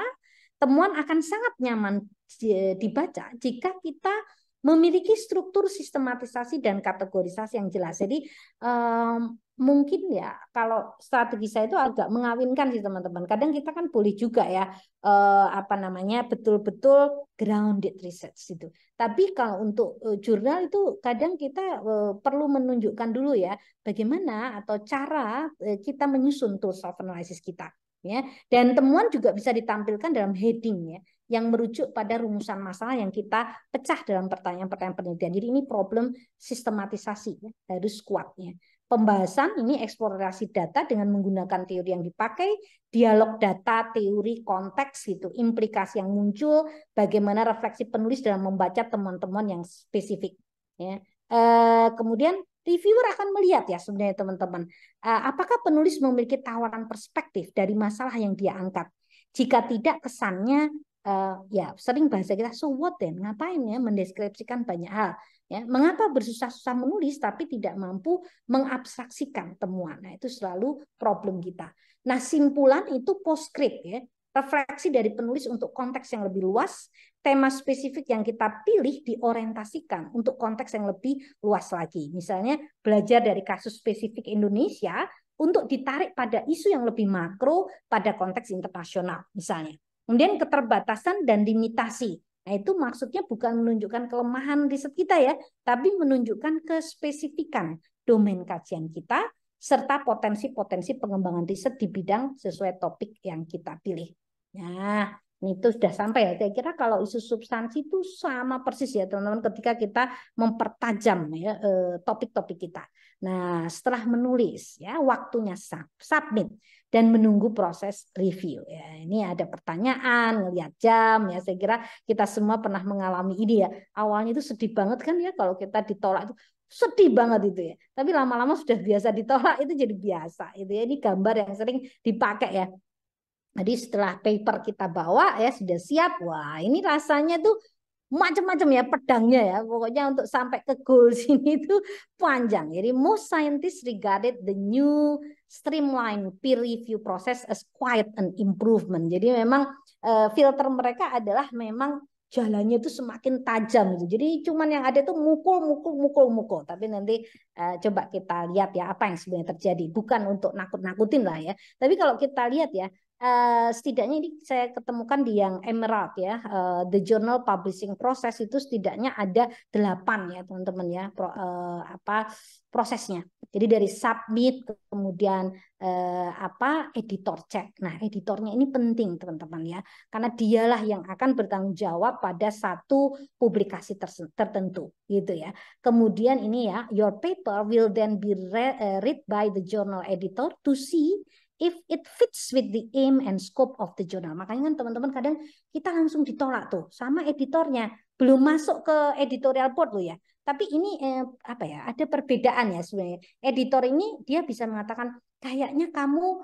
temuan akan sangat nyaman dibaca jika kita memiliki struktur sistematisasi dan kategorisasi yang jelas. Jadi mungkin ya kalau strategi saya itu agak mengawinkan sih teman-teman. Kadang kita kan boleh juga ya betul-betul grounded research itu. Tapi kalau untuk jurnal itu kadang kita perlu menunjukkan dulu ya bagaimana atau cara kita menyusun tools of analysis kita. Ya, dan temuan juga bisa ditampilkan dalam heading ya, yang merujuk pada rumusan masalah yang kita pecah dalam pertanyaan-pertanyaan penelitian. Jadi ini problem sistematisasi ya, harus kuatnya. Pembahasan ini eksplorasi data dengan menggunakan teori yang dipakai, dialog data, teori, konteks gitu, implikasi yang muncul, bagaimana refleksi penulis dalam membaca temuan-temuan yang spesifik. Ya. Kemudian reviewer akan melihat ya sebenarnya teman-teman, apakah penulis memiliki tawaran perspektif dari masalah yang dia angkat. Jika tidak, kesannya ya sering bahasa kita so what then, ngapain ya mendeskripsikan banyak hal. Ya, mengapa bersusah-susah menulis tapi tidak mampu mengabstraksikan temuan. Nah, itu selalu problem kita. Nah, simpulan itu postscript ya, refleksi dari penulis untuk konteks yang lebih luas, tema spesifik yang kita pilih diorientasikan untuk konteks yang lebih luas lagi. Misalnya belajar dari kasus spesifik Indonesia untuk ditarik pada isu yang lebih makro pada konteks internasional misalnya. Kemudian keterbatasan dan limitasi. Nah, itu maksudnya bukan menunjukkan kelemahan riset kita ya, tapi menunjukkan kespesifikan domain kajian kita serta potensi-potensi pengembangan riset di bidang sesuai topik yang kita pilih. Nah, ini itu sudah sampai ya. Saya kira kalau isu substansi itu sama persis ya teman-teman ketika kita mempertajam ya topik-topik kita. Nah, setelah menulis ya waktunya submit dan menunggu proses review. Ya, ini ada pertanyaan, ngelihat jam ya. Saya kira kita semua pernah mengalami ini ya. Awalnya itu sedih banget kan ya kalau kita ditolak itu sedih banget itu ya. Tapi lama-lama sudah biasa ditolak itu jadi biasa itu ya. Ini gambar yang sering dipakai ya. Jadi setelah paper kita bawa ya sudah siap. Wah, ini rasanya tuh macam-macam ya pedangnya ya. Pokoknya untuk sampai ke goal sini itu panjang. Jadi most scientists regarded the new streamlined peer review process as quite an improvement. Jadi memang filter mereka adalah memang jalannya itu semakin tajam gitu. Jadi cuman yang ada itu mukul. Tapi nanti coba kita lihat ya apa yang sebenarnya terjadi. Bukan untuk nakut-nakutin lah ya. Tapi kalau kita lihat ya, setidaknya ini saya ketemukan di yang Emerald ya, the journal publishing process itu setidaknya ada 8 ya teman-teman ya prosesnya. Jadi dari submit kemudian editor check. Nah, editornya ini penting teman-teman ya, karena dialah yang akan bertanggung jawab pada satu publikasi tertentu gitu ya. Kemudian ini ya, your paper will then be read by the journal editor to see if it fits with the aim and scope of the journal. Makanya kan teman-teman kadang kita langsung ditolak tuh sama editornya, belum masuk ke editorial board loh ya. Tapi ini ada perbedaan ya sebenarnya. Editor ini dia bisa mengatakan kayaknya kamu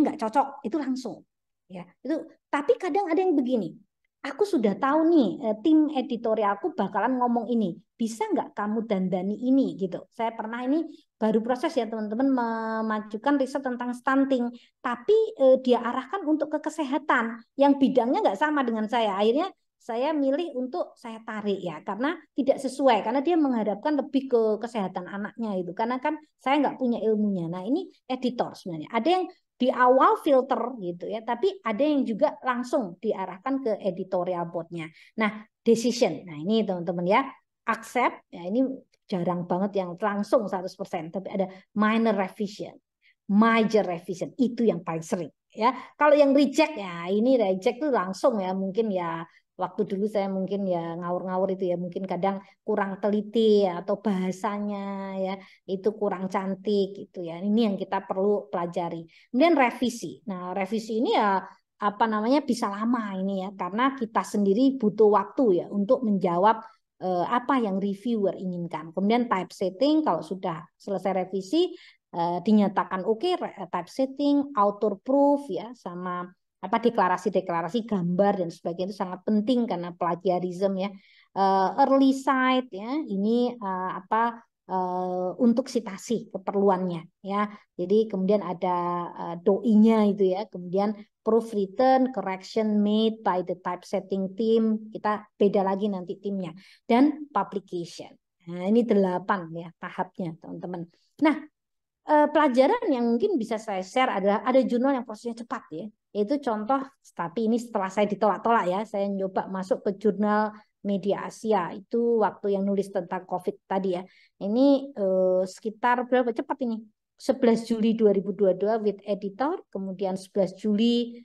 nggak cocok, itu langsung ya. Itu tapi kadang ada yang begini. Aku sudah tahu nih tim editorialku bakalan ngomong ini. Bisa nggak kamu dandani ini gitu. Saya pernah ini baru proses ya teman-teman memajukan riset tentang stunting. Tapi dia arahkan untuk ke kesehatan yang bidangnya nggak sama dengan saya. Akhirnya saya milih untuk saya tarik ya. Karena tidak sesuai. Karena dia mengharapkan lebih ke kesehatan anaknya itu. Karena kan saya nggak punya ilmunya. Nah ini editor sebenarnya. Ada yang di awal filter gitu ya, tapi ada yang juga langsung diarahkan ke editorial board-nya. Nah, decision. Nah, ini teman-teman ya, accept ya ini jarang banget yang langsung 100%, tapi ada minor revision, major revision, itu yang paling sering ya. Kalau yang reject ya, ini reject itu langsung ya, mungkin ya waktu dulu saya mungkin ya ngawur-ngawur itu ya, mungkin kadang kurang teliti ya, atau bahasanya ya itu kurang cantik gitu ya. Ini yang kita perlu pelajari. Kemudian revisi. Nah, revisi ini ya bisa lama ini ya, karena kita sendiri butuh waktu ya untuk menjawab apa yang reviewer inginkan. Kemudian typesetting, kalau sudah selesai revisi dinyatakan oke, typesetting, author proof ya, sama deklarasi-deklarasi gambar dan sebagainya itu sangat penting karena plagiarism ya. Early sight ya, ini untuk citasi keperluannya ya. Jadi kemudian ada doinya itu ya, kemudian proofwritten, correction made by the typesetting team, kita beda lagi nanti timnya, dan publication. Nah, ini 8 ya tahapnya teman-teman. Nah, pelajaran yang mungkin bisa saya share adalah ada jurnal yang prosesnya cepat ya. Itu contoh, tapi ini setelah saya ditolak-tolak ya, saya coba masuk ke jurnal Media Asia itu waktu yang nulis tentang COVID tadi ya. Ini sekitar berapa cepat ini? 11 Juli 2022 with editor, kemudian 11 Juli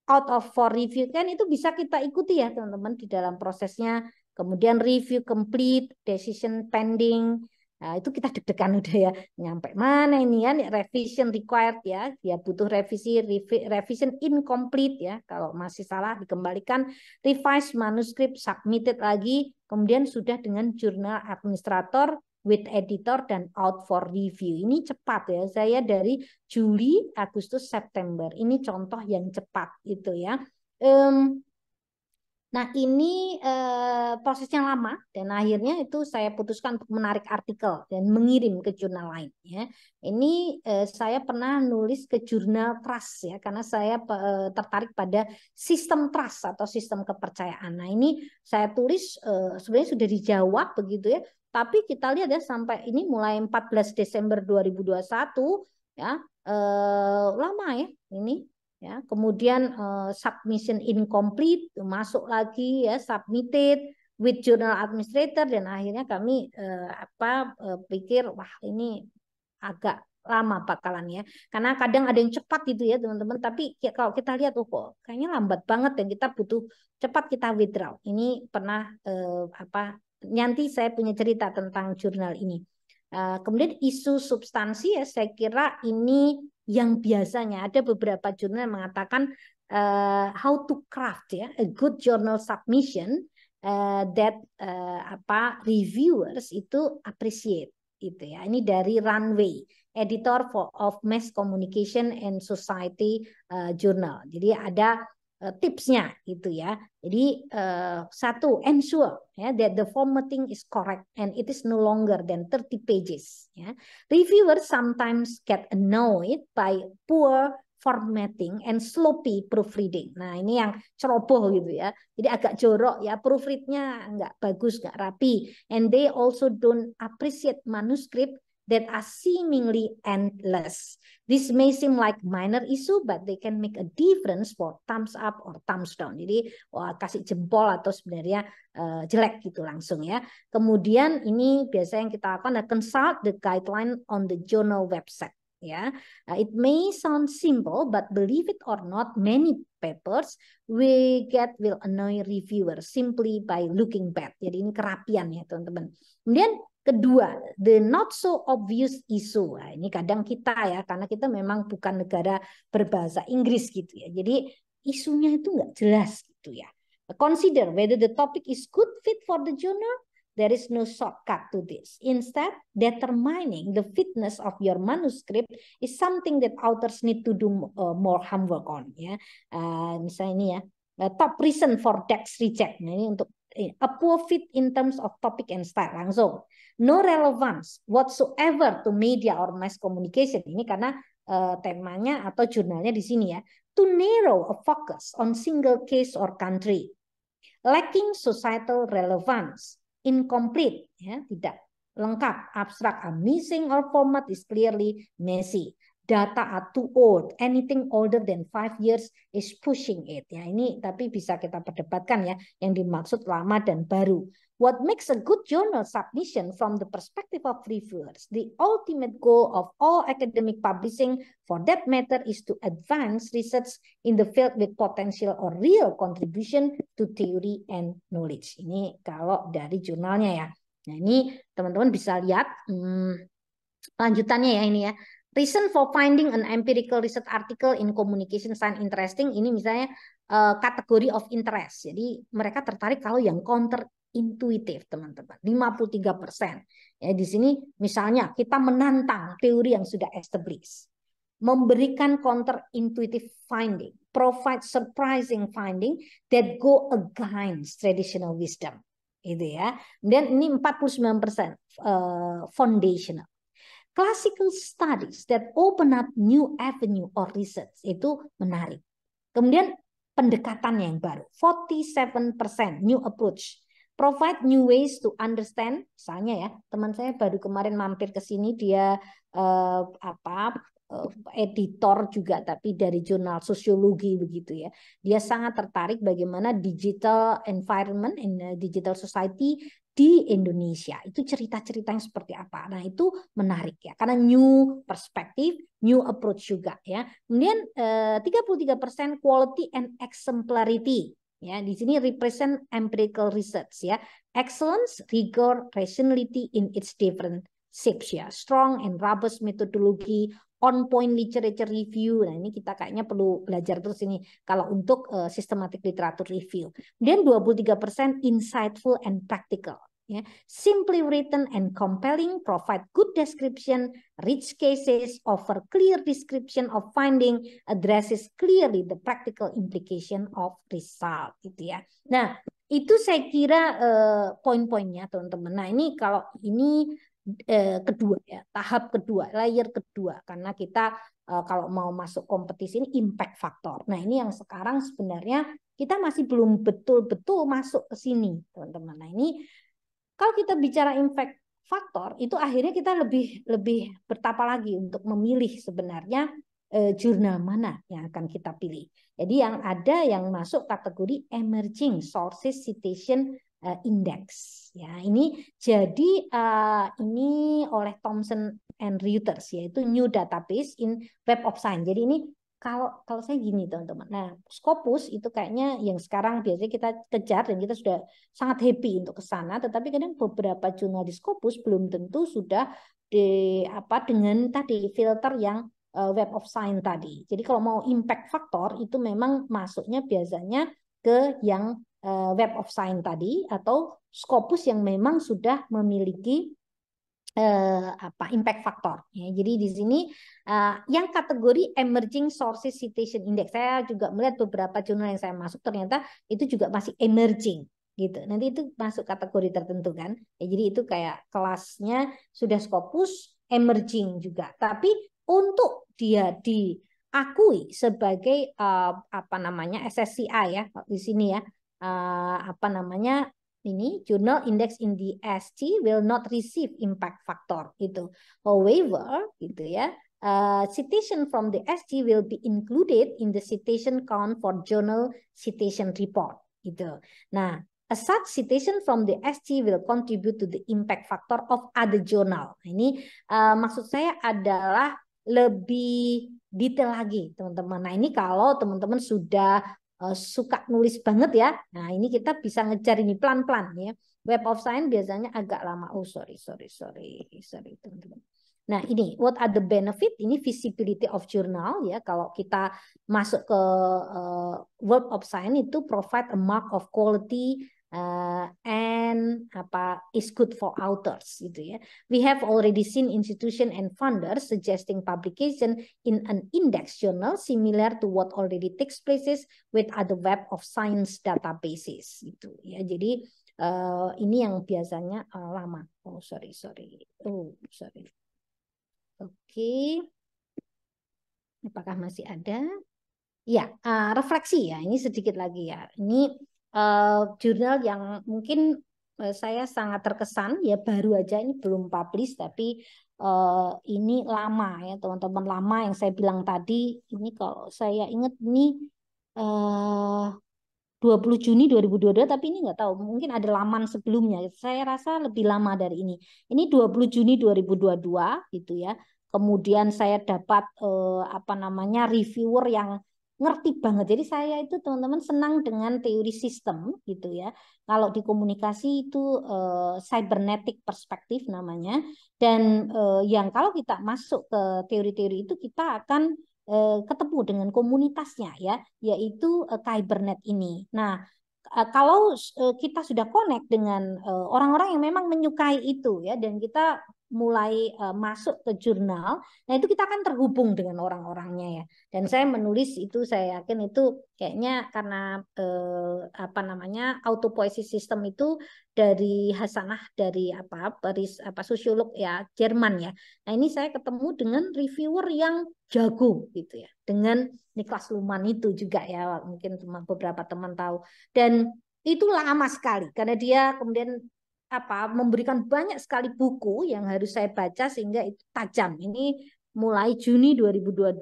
out of for review, kan itu bisa kita ikuti ya teman-teman di dalam prosesnya. Kemudian review complete, decision pending. Nah, itu kita deg-degan udah ya, nyampe mana ini ya, revision required ya, dia butuh revision incomplete ya, kalau masih salah dikembalikan, revise manuskrip, submitted lagi, kemudian sudah dengan jurnal administrator with editor dan out for review. Ini cepat ya, saya dari Juli, Agustus, September, ini contoh yang cepat itu ya. Nah, ini prosesnya lama dan akhirnya itu saya putuskan untuk menarik artikel dan mengirim ke jurnal lain ya. Ini saya pernah nulis ke jurnal trust ya, karena saya tertarik pada sistem trust atau sistem kepercayaan. Nah, ini saya tulis sebenarnya sudah dijawab begitu ya. Tapi kita lihat ya sampai ini mulai 14 Desember 2021 ya, lama ya ini. Ya, kemudian submission incomplete, masuk lagi ya, submitted with journal administrator, dan akhirnya kami pikir wah ini agak lama bakalan ya, karena kadang ada yang cepat gitu ya teman-teman, tapi kalau kita lihat kok kayaknya lambat banget dan kita butuh cepat kita withdraw. Ini pernah nanti saya punya cerita tentang jurnal ini. Kemudian isu substansi ya, saya kira ini yang biasanya ada beberapa jurnal yang mengatakan how to craft ya a good journal submission that reviewers itu appreciate itu ya. Ini dari Runway, editor of Mass Communication and Society Journal. Jadi ada tipsnya itu ya. Jadi satu, ensure ya that the formatting is correct and it is no longer than 30 pages ya. Reviewers sometimes get annoyed by poor formatting and sloppy proofreading. Nah, ini yang ceroboh gitu ya. Jadi agak jorok ya, proofreadnya nggak bagus, nggak rapi. And they also don't appreciate manuscript that are seemingly endless. This may seem like minor issue, but they can make a difference for thumbs up or thumbs down. Jadi wah, kasih jempol atau sebenarnya jelek gitu langsung ya. Kemudian ini biasanya yang kita lakukan adalah consult the guideline on the journal website. Ya, it may sound simple, but believe it or not, many papers we get will annoy reviewers simply by looking bad. Jadi ini kerapian ya teman-teman. Kemudian kedua, the not so obvious issue. Nah, ini kadang kita ya, karena kita memang bukan negara berbahasa Inggris gitu ya. Jadi isunya itu nggak jelas gitu ya. Consider whether the topic is good fit for the journal. There is no shortcut to this. Instead, determining the fitness of your manuscript is something that authors need to do more homework on. Ya, misalnya ini ya, top reason for text reject. Nah, ini untuk a poor fit in terms of topic and style langsung. No relevance whatsoever to media or mass communication. Ini karena temanya atau jurnalnya di sini ya. To narrow a focus on single case or country. Lacking societal relevance. Incomplete, ya, tidak lengkap, abstrak, missing or format is clearly messy. Data are too old. Anything older than 5 years is pushing it. Ya, ini tapi bisa kita perdebatkan ya, yang dimaksud lama dan baru. What makes a good journal submission from the perspective of reviewers? The ultimate goal of all academic publishing, for that matter, is to advance research in the field with potential or real contribution to theory and knowledge. Ini kalau dari jurnalnya ya. Nah, ini teman-teman bisa lihat lanjutannya ya ini ya. Reason for finding an empirical research article in communication science interesting, ini misalnya kategori of interest. Jadi mereka tertarik kalau yang counter intuitif, teman-teman. 53%. Ya, di sini misalnya kita menantang teori yang sudah established. Memberikan counter intuitive finding. provide surprising finding that go against traditional wisdom. Gitu ya. Dan ini 49% foundational. Classical studies that open up new avenue or research itu menarik. Kemudian pendekatannya yang baru, 47% new approach. Provide new ways to understand. Misalnya ya, teman saya baru kemarin mampir ke sini, dia editor juga tapi dari jurnal sosiologi begitu ya. Dia sangat tertarik bagaimana digital environment in digital society di Indonesia. Itu cerita-cerita yang seperti apa. Nah, itu menarik ya karena new perspective, new approach juga ya. Kemudian 33% quality and exemplarity. Ya, di sini represent empirical research ya. Excellence, rigor, rationality in its different shapes ya. Strong and robust methodology, on point literature review. Nah, ini kita kayaknya perlu belajar terus ini kalau untuk systematic literature review. Dan 23% insightful and practical. Ya. Simply written and compelling, provide good description, rich cases, offer clear description of finding, addresses clearly the practical implication of result. Gitu ya. Nah, itu saya kira poin-poinnya teman-teman. Nah, ini kalau ini kedua ya, tahap kedua, layer kedua, karena kita kalau mau masuk kompetisi ini impact factor. Nah, ini yang sekarang sebenarnya kita masih belum betul-betul masuk ke sini, teman-teman. Nah, ini kalau kita bicara impact factor itu akhirnya kita lebih bertapa lagi untuk memilih sebenarnya jurnal mana yang akan kita pilih. Jadi yang ada yang masuk kategori emerging sources citation index. Ya, ini jadi ini oleh Thomson and Reuters yaitu new database in Web of Science. Jadi ini kalau saya gini teman-teman. Nah, Scopus itu kayaknya yang sekarang biasanya kita kejar dan kita sudah sangat happy untuk ke sana, tetapi kadang beberapa jurnal di Scopus belum tentu sudah dengan tadi filter yang Web of Science tadi. Jadi kalau mau impact factor itu memang masuknya biasanya ke yang Web of Science tadi atau Scopus yang memang sudah memiliki impact factor. Ya, jadi di sini yang kategori emerging sources citation index, saya juga melihat beberapa jurnal yang saya masuk ternyata itu juga masih emerging gitu. Nanti itu masuk kategori tertentu kan. Ya, jadi itu kayak kelasnya sudah Scopus emerging juga. Tapi untuk dia diakui sebagai SSCI ya di sini ya. Ini journal index in the SC will not receive impact factor gitu. However, gitu ya, citation from the SC will be included in the citation count for journal citation report gitu. Nah, a such citation from the SC will contribute to the impact factor of other journal. Nah, ini maksud saya adalah lebih detail lagi, teman-teman. Nah, ini kalau teman-teman sudah suka nulis banget ya. Nah, ini kita bisa ngejar ini pelan-pelan ya. Web of Science biasanya agak lama. Oh, sorry teman-teman. Nah, ini what are the benefit? Ini visibility of journal ya. Kalau kita masuk ke Web of Science itu provide a mark of quality and is good for authors gitu ya. We have already seen institution and funders suggesting publication in an index journal similar to what already takes places with other Web of Science databases gitu ya. Jadi ini yang biasanya lama. Oke. Apakah masih ada? Ya, refleksi ya. Ini sedikit lagi ya. Ini jurnal yang mungkin saya sangat terkesan ya, baru aja ini belum publish tapi ini lama ya teman-teman, lama yang saya bilang tadi. Ini kalau saya ingat ini 20 Juni 2022 tapi ini nggak tahu mungkin ada laman sebelumnya, saya rasa lebih lama dari ini 20 Juni 2022 gitu ya. Kemudian saya dapat reviewer yang ngerti banget. Jadi saya itu teman-teman senang dengan teori sistem gitu ya. Kalau di komunikasi itu cybernetic perspective namanya. Dan yang kalau kita masuk ke teori-teori itu kita akan ketemu dengan komunitasnya ya, yaitu Kybernet ini. Nah, kalau kita sudah connect dengan orang-orang yang memang menyukai itu ya, dan kita mulai masuk ke jurnal, nah itu kita akan terhubung dengan orang-orangnya ya. Dan saya menulis itu, saya yakin itu kayaknya karena apa namanya autopoiesis system itu dari Hasanah, dari sosiolog ya Jerman ya. Nah ini saya ketemu dengan reviewer yang jago gitu ya, dengan Niklas Luhmann itu juga ya, mungkin beberapa teman tahu. Dan itu lama sekali karena dia kemudian memberikan banyak sekali buku yang harus saya baca sehingga itu tajam. Ini mulai Juni 2022,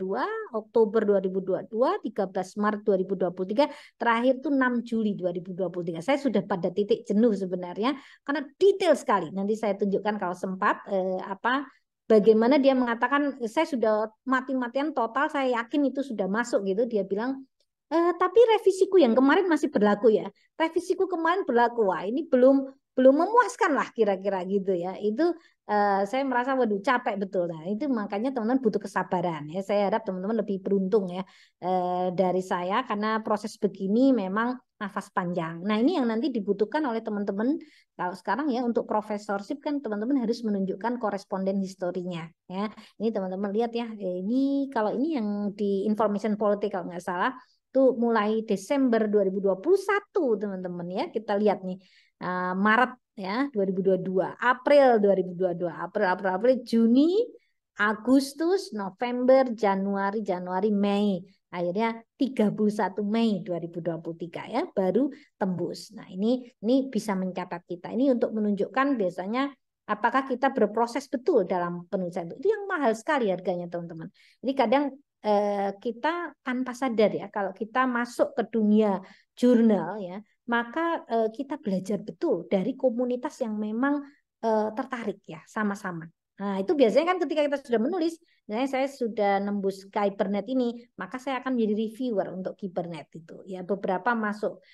Oktober 2022, 13 Maret 2023, terakhir tuh 6 Juli 2023. Saya sudah pada titik jenuh sebenarnya karena detail sekali. Nanti saya tunjukkan kalau sempat bagaimana dia mengatakan saya sudah mati-matian total, saya yakin itu sudah masuk gitu. Dia bilang tapi revisiku yang kemarin masih berlaku ya. Revisiku kemarin berlaku. Wah, ini belum memuaskan lah kira-kira gitu ya. Itu saya merasa waduh capek betul. Nah, itu makanya teman-teman butuh kesabaran ya. Saya harap teman-teman lebih beruntung ya dari saya karena proses begini memang nafas panjang. Nah, ini yang nanti dibutuhkan oleh teman-teman. Kalau sekarang ya untuk profesorship kan teman-teman harus menunjukkan koresponden historinya ya. Ini teman-teman lihat ya. Ini kalau ini yang di information politik kalau nggak salah itu mulai Desember 2021 teman-teman ya, kita lihat nih Maret ya 2022, April 2022, April, Juni, Agustus, November, Januari, Mei, akhirnya 31 Mei 2023 ya baru tembus. Nah ini bisa mencatat kita ini untuk menunjukkan biasanya apakah kita berproses betul dalam penulisan itu yang mahal sekali harganya teman-teman. Jadi kadang kita tanpa sadar ya kalau kita masuk ke dunia jurnal ya maka kita belajar betul dari komunitas yang memang tertarik ya sama-sama. Nah itu biasanya kan ketika kita sudah menulis, misalnya saya sudah nembus Kybernet ini, maka saya akan menjadi reviewer untuk Kybernet itu ya beberapa masuk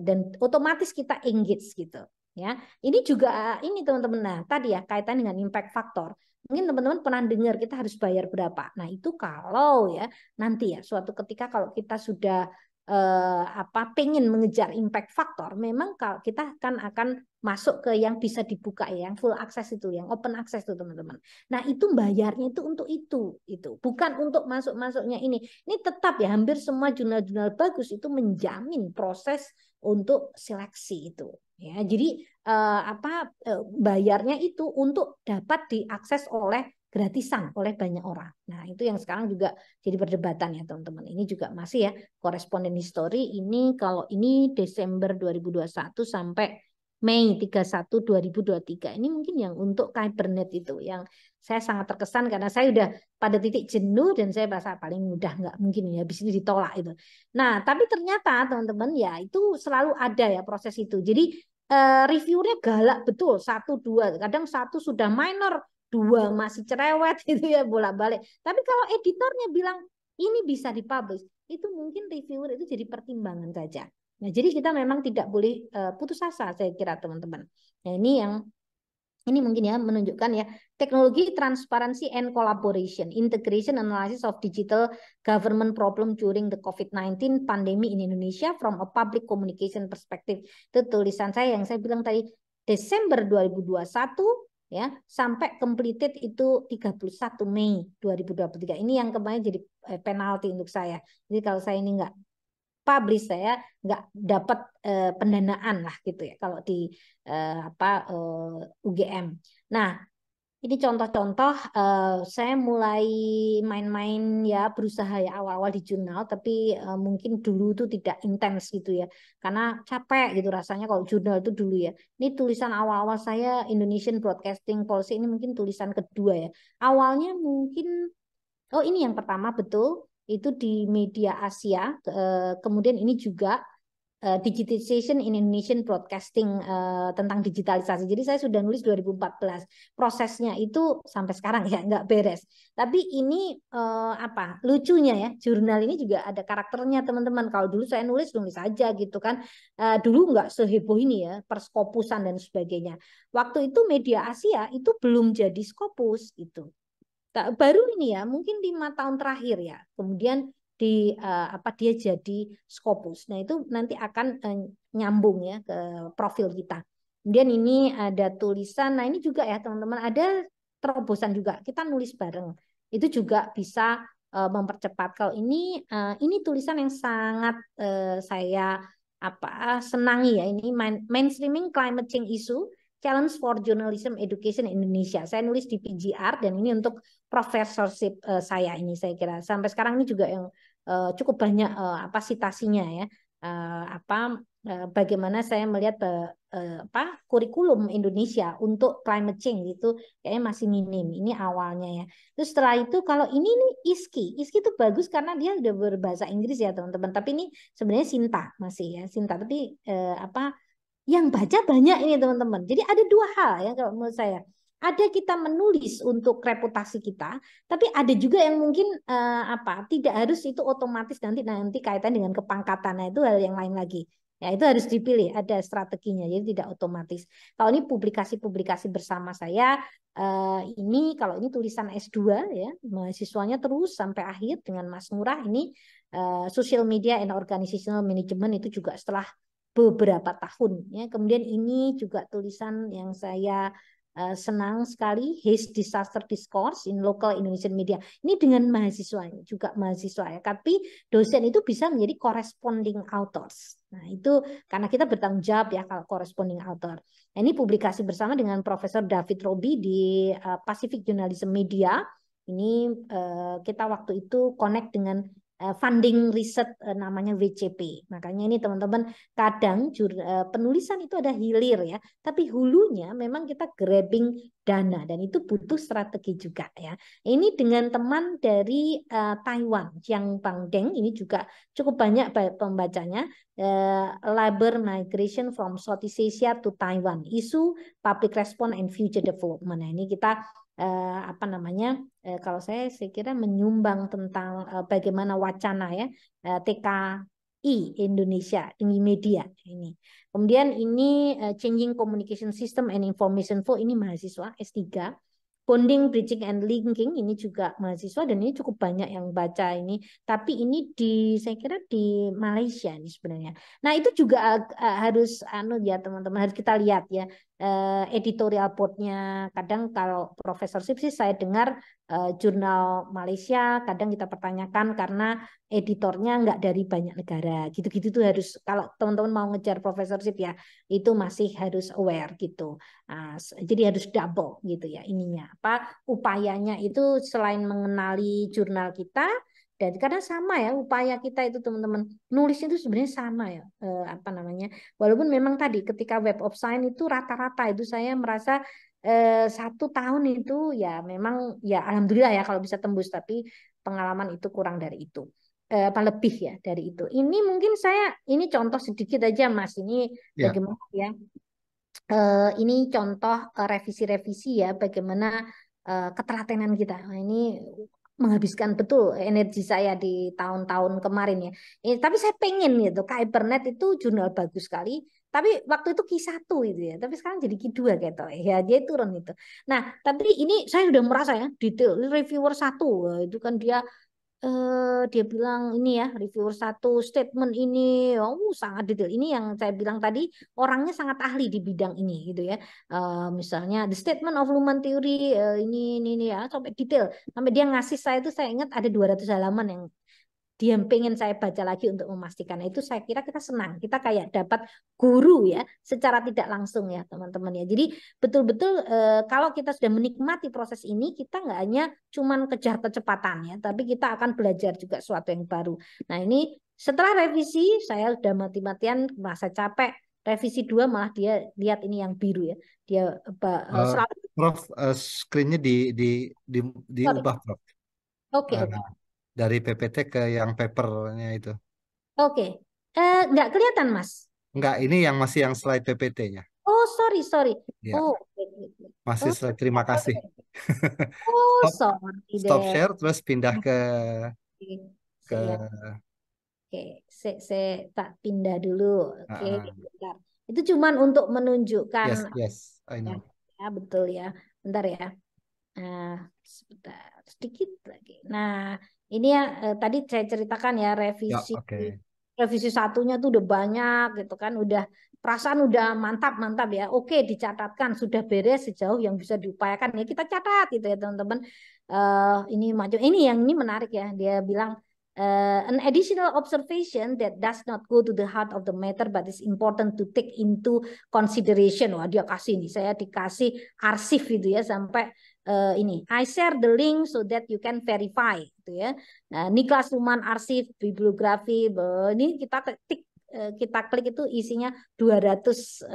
dan otomatis kita engage gitu ya. Ini juga ini teman-teman, nah tadi ya kaitan dengan impact factor. Mungkin teman-teman pernah dengar kita harus bayar berapa. Nah, itu kalau ya nanti ya suatu ketika kalau kita sudah pengen mengejar impact factor, memang kalau kita kan akan masuk ke yang bisa dibuka ya, yang full access itu, yang open access itu teman-teman. Nah, itu bayarnya itu untuk itu bukan untuk masuk-masuknya ini. Ini tetap ya hampir semua jurnal-jurnal bagus itu menjamin proses untuk seleksi itu. Ya, jadi bayarnya itu untuk dapat diakses oleh gratisan oleh banyak orang. Nah, itu yang sekarang juga jadi perdebatan ya, teman-teman. Ini juga masih ya koresponden history ini kalau ini Desember 2021 sampai Mei 31 2023. Ini mungkin yang untuk Kybernet itu yang saya sangat terkesan karena saya udah pada titik jenuh dan saya merasa paling mudah nggak mungkin ya habis ini ditolak itu. Nah, tapi ternyata teman-teman ya itu selalu ada ya proses itu. Jadi reviewernya galak betul 1-2, kadang 1 sudah minor, 2 masih cerewet itu ya bolak-balik. Tapi kalau editornya bilang ini bisa dipublish, itu mungkin reviewer itu jadi pertimbangan saja. Nah jadi kita memang tidak boleh putus asa saya kira teman-teman. Nah ini mungkin ya menunjukkan ya teknologi transparency and collaboration, integration analysis of digital government problem during the COVID-19 pandemic in Indonesia from a public communication perspective. Itu tulisan saya yang saya bilang tadi Desember 2021 ya sampai completed itu 31 Mei 2023. Ini yang kemarin jadi penalti untuk saya. Jadi kalau saya ini enggak publish saya nggak dapat pendanaan lah gitu ya kalau di UGM. Nah ini contoh-contoh saya mulai main-main ya berusaha ya awal-awal di jurnal tapi mungkin dulu itu tidak intens gitu ya karena capek gitu rasanya kalau jurnal itu dulu ya. Ini tulisan awal-awal saya Indonesian Broadcasting Policy ini mungkin tulisan kedua ya. Awalnya mungkin ini yang pertama betul itu di media Asia, kemudian ini juga digitization in Indonesian broadcasting tentang digitalisasi. Jadi saya sudah nulis 2014. Prosesnya itu sampai sekarang ya nggak beres. Tapi ini lucunya ya jurnal ini juga ada karakternya teman-teman. Kalau dulu saya nulis aja gitu kan. Dulu nggak seheboh ini ya perskopusan dan sebagainya. Waktu itu media Asia itu belum jadi Scopus gitu. Baru ini ya mungkin 5 tahun terakhir ya kemudian dia jadi Scopus. Nah itu nanti akan nyambung ya ke profil kita. Kemudian ini ada tulisan. Nah, ini juga ya teman-teman, ada terobosan juga. Kita nulis bareng. Itu juga bisa mempercepat. Kalau ini tulisan yang sangat saya senangi ya. Ini mainstreaming climate change issue, challenge for journalism education Indonesia. Saya nulis di PGR dan ini untuk professorship saya ini, saya kira sampai sekarang ini juga yang cukup banyak citasinya ya. Bagaimana saya melihat kurikulum Indonesia untuk climate change itu kayaknya masih minim. Ini awalnya ya. Terus setelah itu kalau ini nih ISKI itu bagus karena dia udah berbahasa Inggris ya teman-teman. Tapi ini sebenarnya Sinta masih ya Sinta. Tapi yang baca banyak ini teman-teman. Jadi ada dua hal ya kalau menurut saya. Ada kita menulis untuk reputasi kita, tapi ada juga yang mungkin tidak harus itu otomatis nanti kaitan dengan kepangkatan. Nah, itu hal yang lain lagi. Ya, itu harus dipilih, ada strateginya, jadi tidak otomatis. Kalau ini publikasi-publikasi bersama saya, ini kalau ini tulisan S2 ya, mahasiswanya terus sampai akhir dengan Mas Ngurah ini social media and organizational management itu juga setelah beberapa tahun ya. Kemudian ini juga tulisan yang saya senang sekali, His Disaster Discourse in Local Indonesian Media. Ini dengan mahasiswa juga mahasiswa ya, tapi dosen itu bisa menjadi corresponding authors. Nah, itu karena kita bertanggung jawab ya kalau corresponding author. Nah, ini publikasi bersama dengan Profesor David Robi di Pacific Journalism Media. Ini kita waktu itu connect dengan funding riset namanya WCP. Makanya ini teman-teman kadang penulisan itu ada hilir ya, tapi hulunya memang kita grabbing dana dan itu butuh strategi juga ya. Ini dengan teman dari Taiwan, Jiang Bangdeng, ini juga cukup banyak pembacanya. Labor migration from Southeast Asia to Taiwan, isu public response and future development. Nah, ini kita kalau saya kira menyumbang tentang bagaimana wacana ya TKI Indonesia di media ini. Kemudian ini changing communication system and information flow, ini mahasiswa S3. Bonding, bridging, and linking ini juga mahasiswa dan ini cukup banyak yang baca ini. Tapi ini saya kira di Malaysia ini sebenarnya. Nah, itu juga harus ya teman-teman, harus kita lihat ya editorial boardnya. Kadang kalau professorship sih saya dengar jurnal Malaysia kadang kita pertanyakan karena editornya nggak dari banyak negara. Gitu-gitu tuh harus, kalau teman-teman mau ngejar professorship ya itu masih harus aware gitu. Jadi harus double gitu ya ininya. Upayanya itu selain mengenali jurnal kita, dan karena sama ya upaya kita itu teman-teman nulis itu sebenarnya sama ya walaupun memang tadi ketika Web of Science itu rata-rata itu saya merasa 1 tahun itu ya memang ya alhamdulillah ya kalau bisa tembus, tapi pengalaman itu kurang dari itu lebih ya dari itu. Ini mungkin ini contoh sedikit aja Mas, ini bagaimana ya. Ini contoh revisi-revisi ya bagaimana ketelatenan kita. Nah, ini menghabiskan betul energi saya di tahun-tahun kemarin ya. Tapi saya pengen gitu, Kybernet itu jurnal bagus sekali. Tapi waktu itu Q1 itu ya. Tapi sekarang jadi Q2 gitu. Ya dia turun itu. Nah, tapi ini saya sudah merasa ya detail. Reviewer 1 itu kan dia bilang ini ya reviewer 1 statement ini sangat detail. Ini yang saya bilang tadi orangnya sangat ahli di bidang ini gitu ya. Misalnya the statement of Luhmann theory ini ya sampai detail. Sampai dia ngasih saya itu saya ingat ada 200 halaman yang dia pengen saya baca lagi untuk memastikan. Itu saya kira kita senang. Kita kayak dapat guru ya secara tidak langsung ya teman-teman ya. Jadi betul-betul kalau kita sudah menikmati proses ini, kita nggak hanya cuman kejar kecepatan ya, tapi kita akan belajar juga sesuatu yang baru. Nah, ini setelah revisi saya sudah mati-matian merasa capek. Revisi 2 malah dia lihat ini yang biru ya. Dia selalu Prof, screen-nya diubah Prof. Oke. Dari PPT ke yang papernya itu. Oke. Nggak kelihatan Mas? Enggak, ini yang masih yang slide PPT-nya. Oh, sorry. Ya. Oh, masih slide. Terima kasih. Oh, sorry Stop deh. share terus pindah ke saya tak pindah dulu. Oke, bentar. Itu cuman untuk menunjukkan Yes, I know. ya betul ya. Bentar ya. Sebentar, sedikit lagi. Nah, ini ya tadi saya ceritakan ya revisi revisi satunya tuh udah banyak gitu kan, udah perasaan udah mantap ya. Oke, dicatatkan sudah beres sejauh yang bisa diupayakan ya kita catat gitu ya teman-teman. Ini menarik ya. Dia bilang an additional observation that does not go to the heart of the matter but is important to take into consideration. Wah, dia kasih nih, saya dikasih arsip gitu ya sampai ini. I share the link so that you can verify gitu ya. Nah, Niklas Luhmann arsip bibliografi. Ini kita klik itu isinya 200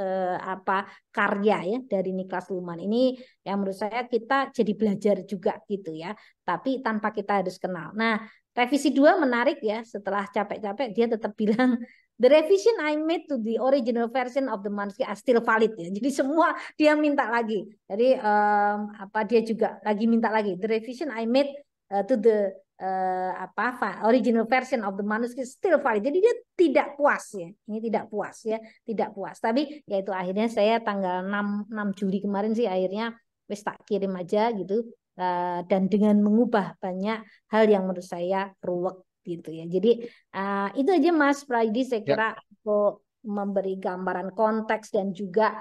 karya ya dari Niklas Luhmann. Ini yang menurut saya kita jadi belajar juga gitu ya. Tapi tanpa kita harus kenal. Nah, revisi 2 menarik ya. Setelah capek-capek dia tetap bilang the revision I made to the original version of the manuscript are still valid ya. Jadi semua dia minta lagi. Jadi dia juga lagi minta lagi the revision I made to the original version of the manuscript still valid. Jadi dia tidak puas ya. Ini tidak puas ya, tidak puas. Tapi yaitu akhirnya saya tanggal 6 Juli kemarin sih akhirnya wis tak kirim aja gitu. Dan dengan mengubah banyak hal yang menurut saya ruwet gitu ya. Jadi itu aja Mas Prayudi, saya kira untuk memberi gambaran konteks dan juga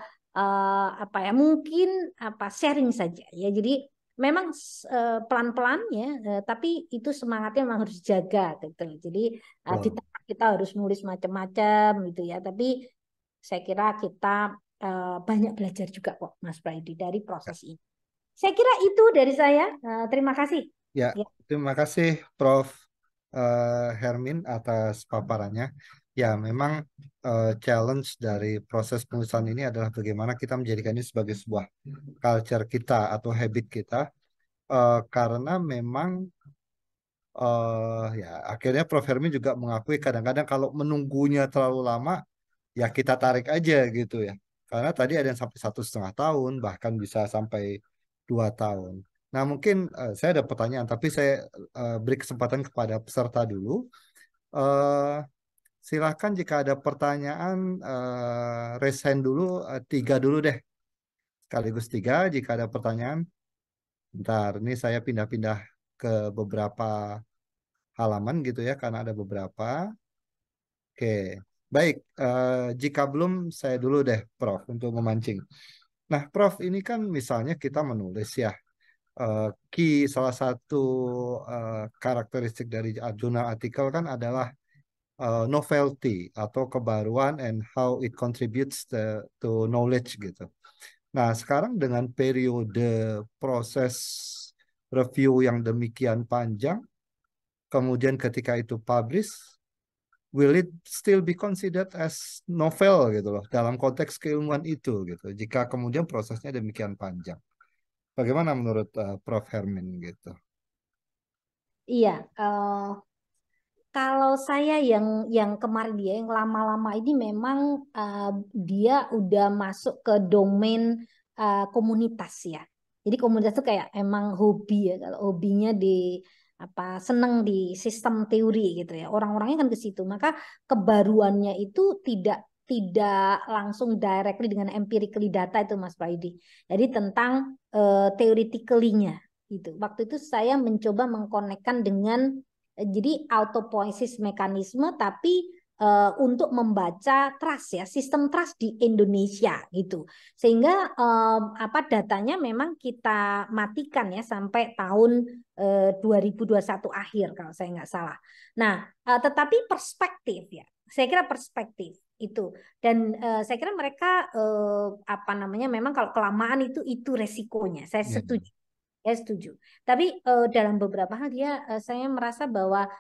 mungkin sharing saja ya. Jadi memang pelan-pelan ya, tapi itu semangatnya memang harus dijaga gitu. Jadi kita harus nulis macam-macam gitu ya. Tapi saya kira kita banyak belajar juga kok Mas Prayudi dari proses ini. Saya kira itu dari saya. Terima kasih. Ya, terima kasih Prof. Hermin atas paparannya. Ya, memang challenge dari proses penulisan ini adalah bagaimana kita menjadikan ini sebagai sebuah culture kita atau habit kita. Karena memang ya akhirnya Prof. Hermin juga mengakui kadang-kadang kalau menunggunya terlalu lama, ya kita tarik aja gitu ya. Karena tadi ada yang sampai 1,5 tahun, bahkan bisa sampai 2 tahun. Nah, mungkin saya ada pertanyaan, tapi saya beri kesempatan kepada peserta dulu. Silakan jika ada pertanyaan, raise hand dulu, 3 dulu deh. Sekaligus 3, jika ada pertanyaan. Bentar, ini saya pindah-pindah ke beberapa halaman gitu ya, karena ada beberapa. Oke, baik. Jika belum, saya dulu deh, Prof, untuk memancing. Nah, Prof, ini kan misalnya kita menulis ya. Salah satu karakteristik dari jurnal artikel kan adalah novelty atau kebaruan and how it contributes to knowledge gitu. Nah, sekarang dengan periode proses review yang demikian panjang, kemudian ketika itu publish, will it still be considered as novel gitu loh dalam konteks keilmuan itu gitu. Jika kemudian prosesnya demikian panjang, bagaimana menurut Prof. Hermin gitu? Iya, kalau saya yang kemarin dia yang lama-lama ini memang dia udah masuk ke domain komunitas ya. Jadi komunitas itu kayak emang hobi ya. Kalau hobinya seneng di sistem teori gitu ya. Orang-orangnya kan ke situ. Maka kebaruannya itu tidak langsung directly dengan empirically data itu Mas Praidi. Jadi tentang theoretically-nya gitu. Waktu itu saya mencoba mengkonekkan dengan jadi autopoiesis mekanisme tapi untuk membaca trust ya, sistem trust di Indonesia gitu. Sehingga datanya memang kita matikan ya sampai tahun 2021 akhir kalau saya nggak salah. Nah, tetapi perspektif ya. Saya kira perspektif itu dan saya kira mereka memang kalau kelamaan itu resikonya. Saya setuju. Saya setuju. Tapi dalam beberapa hal saya merasa bahwa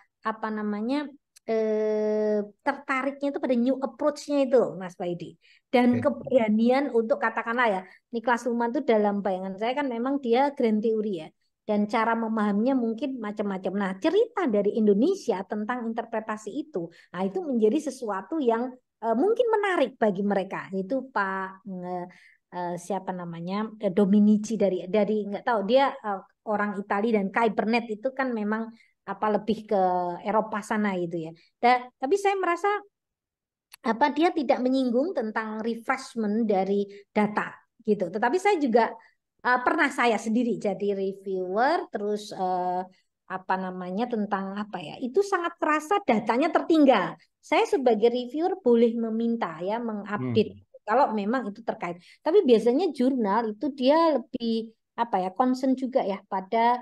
tertariknya itu pada new approach-nya itu, Mas Paidi. Dan keberanian untuk katakanlah ya, Niklas Luhmann itu dalam bayangan saya kan memang dia grand theory ya. Dan cara memahaminya mungkin macam-macam. Nah, cerita dari Indonesia tentang interpretasi itu, nah itu menjadi sesuatu yang mungkin menarik bagi mereka. Itu Pak siapa namanya Dominici dari nggak tahu dia orang Italia dan Kai Bernet itu kan memang lebih ke Eropa sana gitu ya. Tapi saya merasa dia tidak menyinggung tentang refreshment dari data gitu. Tetapi saya juga pernah saya sendiri jadi reviewer terus apa namanya tentang apa ya, itu sangat terasa datanya tertinggal. Saya sebagai reviewer boleh meminta ya mengupdate kalau memang itu terkait. Tapi biasanya jurnal itu dia lebih apa ya, concern juga ya pada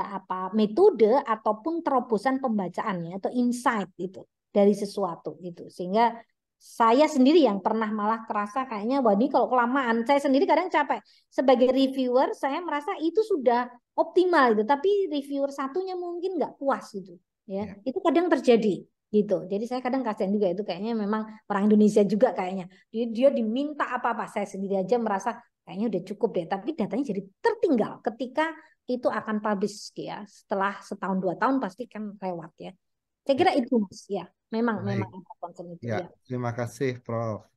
apa metode ataupun terobosan pembacaannya atau insight itu dari sesuatu gitu. Sehingga saya sendiri yang pernah malah kerasa kayaknya wah ini kalau kelamaan, saya sendiri kadang capek. Sebagai reviewer saya merasa itu sudah optimal gitu, tapi reviewer satunya mungkin nggak puas gitu ya. Itu kadang terjadi gitu. Jadi saya kadang kasihan juga, itu kayaknya memang orang Indonesia juga kayaknya. Dia diminta apa-apa, saya sendiri aja merasa kayaknya udah cukup deh, tapi datanya jadi tertinggal ketika itu akan publish ya. Setelah setahun 2 tahun pasti kan lewat ya. Saya kira itu Mas ya. Memang Baik. ada concern itu Ya, ya. terima kasih Prof.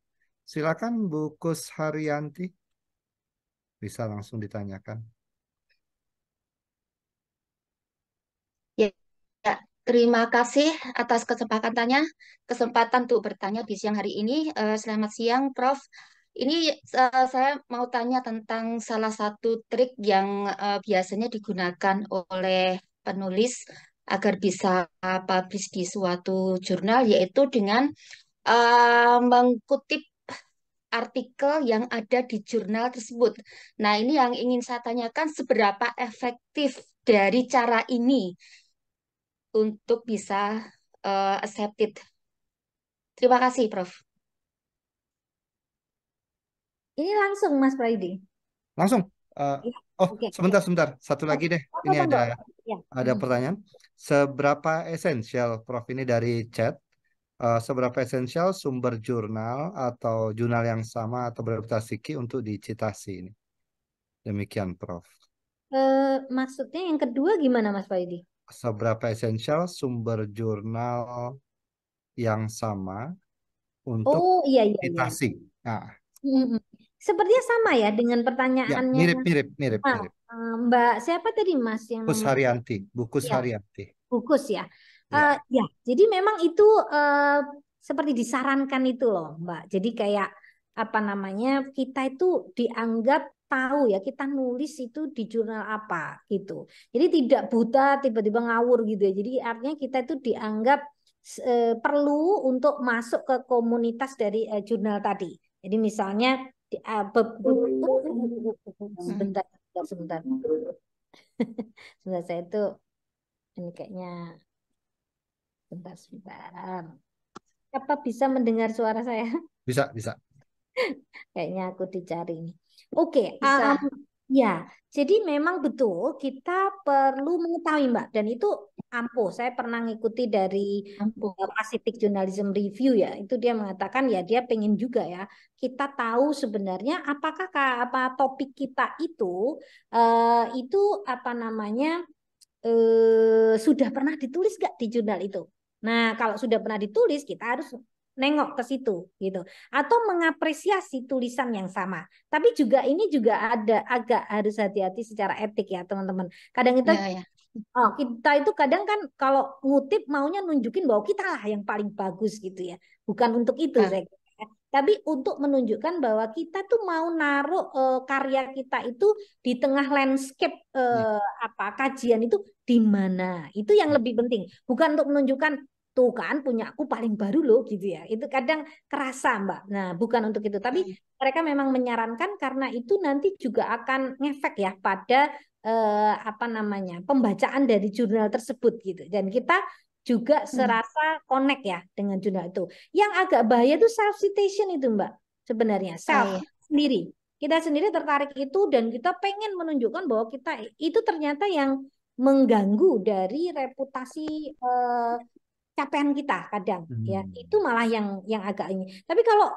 Silakan Bu Kus Haryanti, bisa langsung ditanyakan. Ya, terima kasih atas kesempatan untuk bertanya di siang hari ini. Selamat siang, Prof. Ini saya mau tanya tentang salah satu trik yang biasanya digunakan oleh penulis agar bisa publish di suatu jurnal, yaitu dengan mengutip artikel yang ada di jurnal tersebut. Nah, ini yang ingin saya tanyakan, seberapa efektif dari cara ini untuk bisa accepted. Terima kasih, Prof. Ini langsung Mas Praidi. Langsung. Ya, Oh, oke. sebentar. Satu lagi deh. Ini Apa, Mbak? Ya. ada pertanyaan. Seberapa esensial, Prof, ini dari chat? Seberapa esensial sumber jurnal atau jurnal yang sama atau bereputasi untuk dicitasi ini? Demikian, Prof. Maksudnya yang kedua gimana Mas Praidi? Seberapa esensial sumber jurnal yang sama untuk Oh iya iya iya. citasi? Nah, Mm-mm. Sepertinya sama ya dengan ya, pertanyaannya mirip. Mbak siapa tadi Mas yang Kus nomor Haryanti, Bu Kus ya Haryanti. Bukus ya. Ya. Ya, jadi memang itu seperti disarankan itu loh, Mbak. Jadi kayak apa namanya kita itu dianggap tahu ya kita nulis itu di jurnal apa gitu. Jadi tidak buta tiba-tiba ngawur gitu ya. Jadi artinya kita itu dianggap perlu untuk masuk ke komunitas dari jurnal tadi. Jadi misalnya sebentar sebentar. Sebentar saya itu ini kayaknya sebentar. Apa bisa mendengar suara saya? Bisa. Kayaknya aku dicari nih. Oke, Bisa. ya. Jadi memang betul kita perlu mengetahui Mbak, dan itu ampuh. Saya pernah ngikuti dari Pacific Journalism Review ya. Itu dia mengatakan ya dia pengen juga ya kita tahu sebenarnya apakah apa topik kita itu apa namanya sudah pernah ditulis nggak di jurnal itu. Nah, kalau sudah pernah ditulis, kita harus nengok ke situ gitu. Atau mengapresiasi tulisan yang sama. Tapi juga ini juga ada agak harus hati-hati secara etik ya, teman-teman. Kadang kita Ya. kita itu kadang kan kalau ngutip maunya nunjukin bahwa kita lah yang paling bagus gitu ya. Bukan untuk itu Ah. saya kira. Tapi untuk menunjukkan bahwa kita tuh mau naruh karya kita itu di tengah landscape apa kajian itu di mana. Itu yang lebih penting. Bukan untuk menunjukkan tuh kan punya aku paling baru loh gitu ya. Itu kadang kerasa Mbak. Nah, bukan untuk itu. Tapi mereka memang menyarankan karena itu nanti juga akan ngefek ya pada apa namanya pembacaan dari jurnal tersebut gitu. Dan kita juga serasa connect ya dengan jurnal itu. Yang agak bahaya itu self citation itu Mbak. Sebenarnya self Iya. sendiri. Kita sendiri tertarik itu dan kita pengen menunjukkan bahwa kita itu ternyata yang mengganggu dari reputasi capaian kita kadang ya. Itu malah yang agak ini. Tapi kalau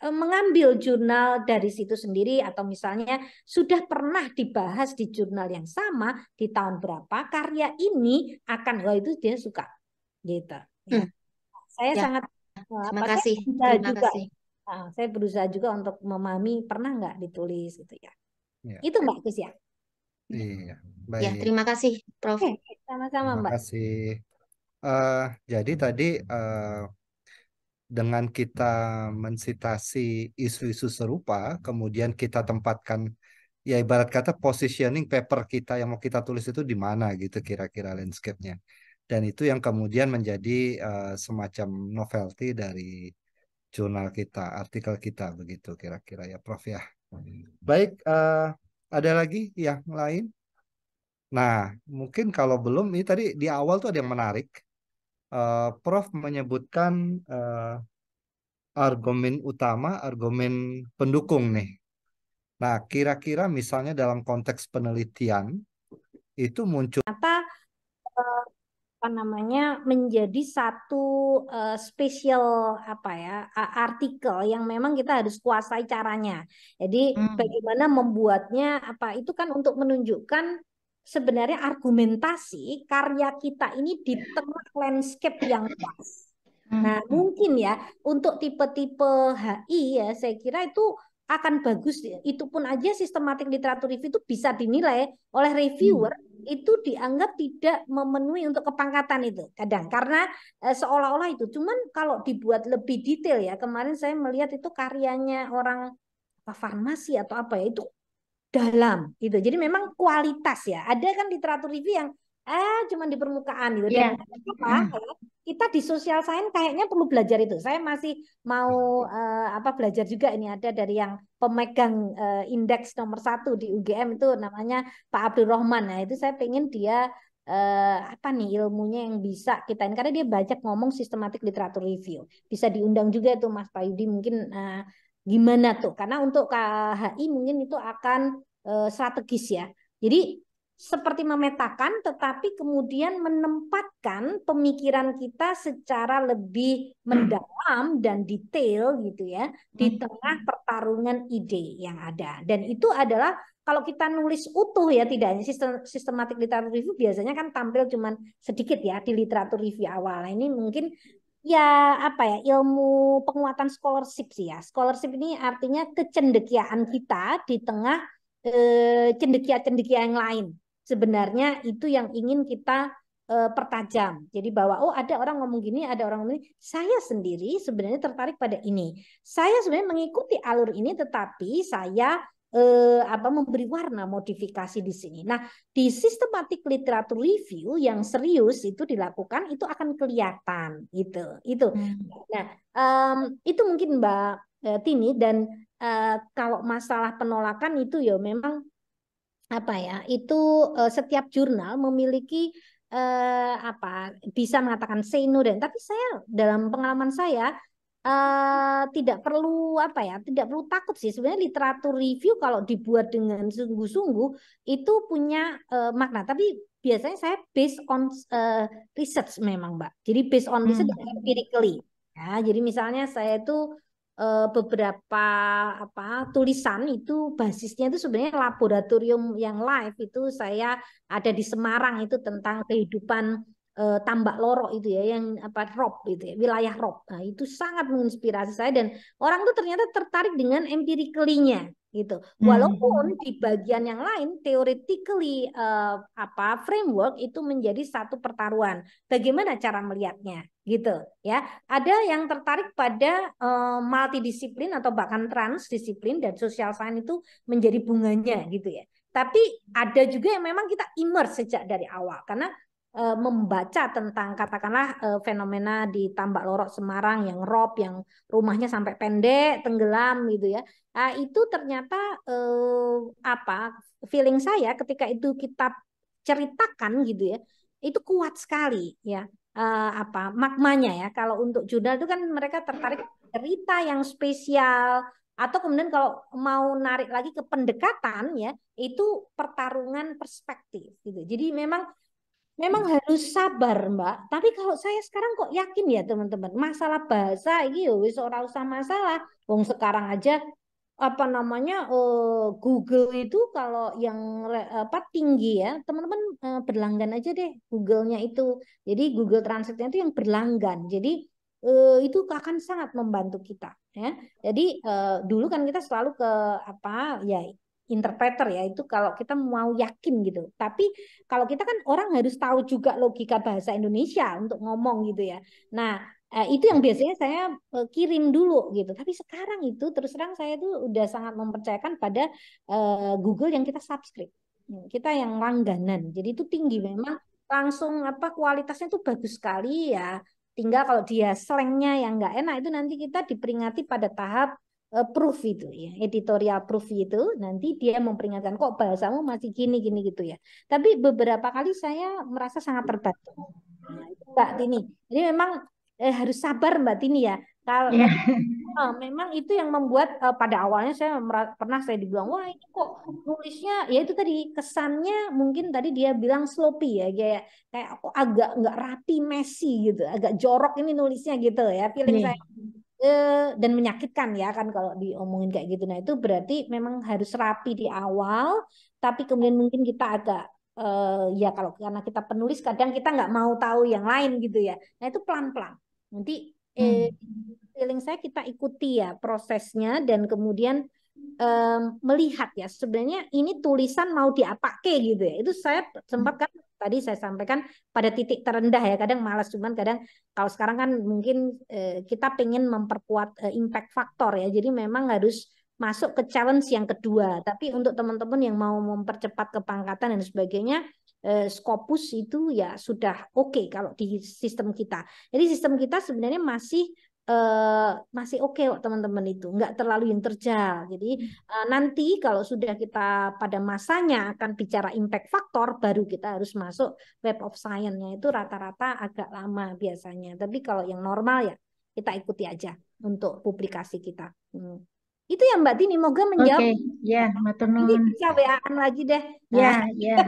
mengambil jurnal dari situ sendiri atau misalnya sudah pernah dibahas di jurnal yang sama di tahun berapa karya ini akan itu dia suka gitu ya. Saya Ya. sangat Terima kasih. saya berusaha juga untuk memahami pernah nggak ditulis gitu ya. Itu Mbak Kus ya. Iya, Ya, baik. terima kasih, Prof. Sama-sama Terima Mbak. kasih. Jadi tadi dengan kita mensitasi isu-isu serupa, kemudian kita tempatkan ya ibarat kata positioning paper kita yang mau kita tulis itu di mana gitu kira-kira landscape-nya. Dan itu yang kemudian menjadi semacam novelty dari jurnal kita, artikel kita begitu kira-kira ya Prof ya. Baik, ada lagi yang lain? Nah, mungkin kalau belum, ini tadi di awal tuh ada yang menarik. Prof menyebutkan argumen utama, argumen pendukung nih. Nah, kira-kira misalnya dalam konteks penelitian itu muncul Ternyata apa namanya menjadi satu spesial apa ya artikel yang memang kita harus kuasai caranya. Jadi bagaimana membuatnya apa itu kan untuk menunjukkan sebenarnya argumentasi karya kita ini di tengah landscape yang luas. Nah, mungkin ya untuk tipe-tipe HI ya saya kira itu akan bagus. Itu pun aja sistematik literatur review itu bisa dinilai oleh reviewer itu dianggap tidak memenuhi untuk kepangkatan itu kadang karena seolah-olah itu. Cuman kalau dibuat lebih detail ya kemarin saya melihat itu karyanya orang apa farmasi atau apa ya itu dalam itu. Jadi memang kualitas ya. Ada kan literatur review yang cuma di permukaan gitu dan apa ya, kita di sosial science kayaknya perlu belajar itu. Saya masih mau apa belajar juga ini ada dari yang pemegang indeks nomor 1 di UGM itu namanya Pak Abdurrahman. Nah, itu saya pengen dia apa nih ilmunya yang bisa kita ini karena dia banyak ngomong sistematik literatur review. Bisa diundang juga itu Mas Payudi mungkin gimana tuh? Karena untuk KHI mungkin itu akan strategis ya. Jadi seperti memetakan, tetapi kemudian menempatkan pemikiran kita secara lebih mendalam dan detail gitu ya di tengah pertarungan ide yang ada. Dan itu adalah kalau kita nulis utuh ya tidak hanya sistematik literatur review biasanya kan tampil cuman sedikit ya di literatur review awal. Nah, ini mungkin ya apa ya ilmu penguatan scholarship sih ya. Scholarship ini artinya kecendekiaan kita di tengah cendekia-cendekia yang lain. Sebenarnya itu yang ingin kita pertajam. Jadi bahwa oh ada orang ngomong gini, ada orang ngomong ini. Saya sendiri sebenarnya tertarik pada ini. Saya sebenarnya mengikuti alur ini, tetapi saya apa memberi warna modifikasi di sini. Nah, di sistematik literatur review yang serius itu dilakukan itu akan kelihatan gitu. Itu. Nah, itu mungkin Mbak Tini dan kalau masalah penolakan itu ya memang apa ya itu setiap jurnal memiliki apa bisa mengatakan say no dan tapi saya dalam pengalaman saya tidak perlu apa ya tidak perlu takut sih sebenarnya literatur review kalau dibuat dengan sungguh-sungguh itu punya makna tapi biasanya saya based on research memang Mbak jadi based on research empirically ya jadi misalnya saya itu beberapa apa tulisan itu basisnya itu sebenarnya laboratorium yang live itu saya ada di Semarang itu tentang kehidupan Tambak Loro itu ya yang apa Rob itu ya wilayah Rob. Nah, itu sangat menginspirasi saya dan orang tuh ternyata tertarik dengan empirically-nya gitu. Walaupun di bagian yang lain theoretically apa framework itu menjadi satu pertaruhan. Bagaimana cara melihatnya gitu ya. Ada yang tertarik pada multidisiplin atau bahkan transdisiplin dan social science itu menjadi bunganya gitu ya. Tapi ada juga yang memang kita immerse sejak dari awal karena membaca tentang katakanlah fenomena di Tambak Lorok Semarang yang rob yang rumahnya sampai pendek tenggelam gitu ya. Nah, itu ternyata apa feeling saya ketika itu kita ceritakan gitu ya itu kuat sekali ya apa maknanya ya kalau untuk jurnal itu kan mereka tertarik cerita yang spesial atau kemudian kalau mau narik lagi ke pendekatan ya itu pertarungan perspektif gitu jadi memang harus sabar Mbak tapi kalau saya sekarang kok yakin ya teman-teman masalah bahasa ini ya wis ora usah masalah wong sekarang aja apa namanya Google itu kalau yang apa tinggi ya teman-teman berlanggan aja deh Google-nya itu jadi Google Translate-nya itu yang berlanggan jadi itu akan sangat membantu kita ya jadi dulu kan kita selalu ke apa ya interpreter ya itu kalau kita mau yakin gitu tapi kalau kita kan orang harus tahu juga logika bahasa Indonesia untuk ngomong gitu ya nah Itu yang biasanya saya kirim dulu gitu. Tapi sekarang itu terus terang saya tuh udah sangat mempercayakan pada Google yang kita subscribe. Kita yang langganan. Jadi itu tinggi memang langsung apa kualitasnya tuh bagus sekali ya. Tinggal kalau dia slangnya yang nggak enak itu nanti kita diperingati pada tahap proof itu ya, editorial proof itu nanti dia memperingatkan kok bahasamu masih gini gini gitu ya. Tapi beberapa kali saya merasa sangat terbantu. Nah, itu Mbak Tini. Jadi memang harus sabar Mbak Tini ya. Kalau Ya. memang itu yang membuat pada awalnya saya pernah saya dibilang wah ini kok nulisnya ya itu tadi kesannya mungkin tadi dia bilang sloppy ya kayak kok agak nggak rapi messy gitu agak jorok ini nulisnya gitu ya feeling saya dan menyakitkan ya kan kalau diomongin kayak gitu. Nah itu berarti memang harus rapi di awal tapi kemudian mungkin kita agak ya kalau karena kita penulis kadang kita nggak mau tahu yang lain gitu ya. Nah itu pelan-pelan. Nanti feeling saya kita ikuti ya prosesnya dan kemudian melihat ya sebenarnya ini tulisan mau diapake gitu ya. Itu saya sempat kan tadi saya sampaikan pada titik terendah ya. Kadang malas cuman kadang kalau sekarang kan mungkin kita pengen memperkuat impact faktor ya. Jadi memang harus masuk ke challenge yang kedua. Tapi untuk teman-teman yang mau mempercepat kepangkatan dan sebagainya Scopus itu ya sudah oke kalau di sistem kita. Jadi sistem kita sebenarnya masih oke kok teman-teman itu nggak terlalu yang terjal. Jadi nanti kalau sudah kita pada masanya akan bicara impact faktor baru kita harus masuk Web of Science-nya itu rata-rata agak lama biasanya. Tapi kalau yang normal ya kita ikuti aja untuk publikasi kita. Itu ya Mbak Tini, moga menjawab. Oke, ya, matur Nanti nuwun. bisa WA-an lagi deh. Ya, ya.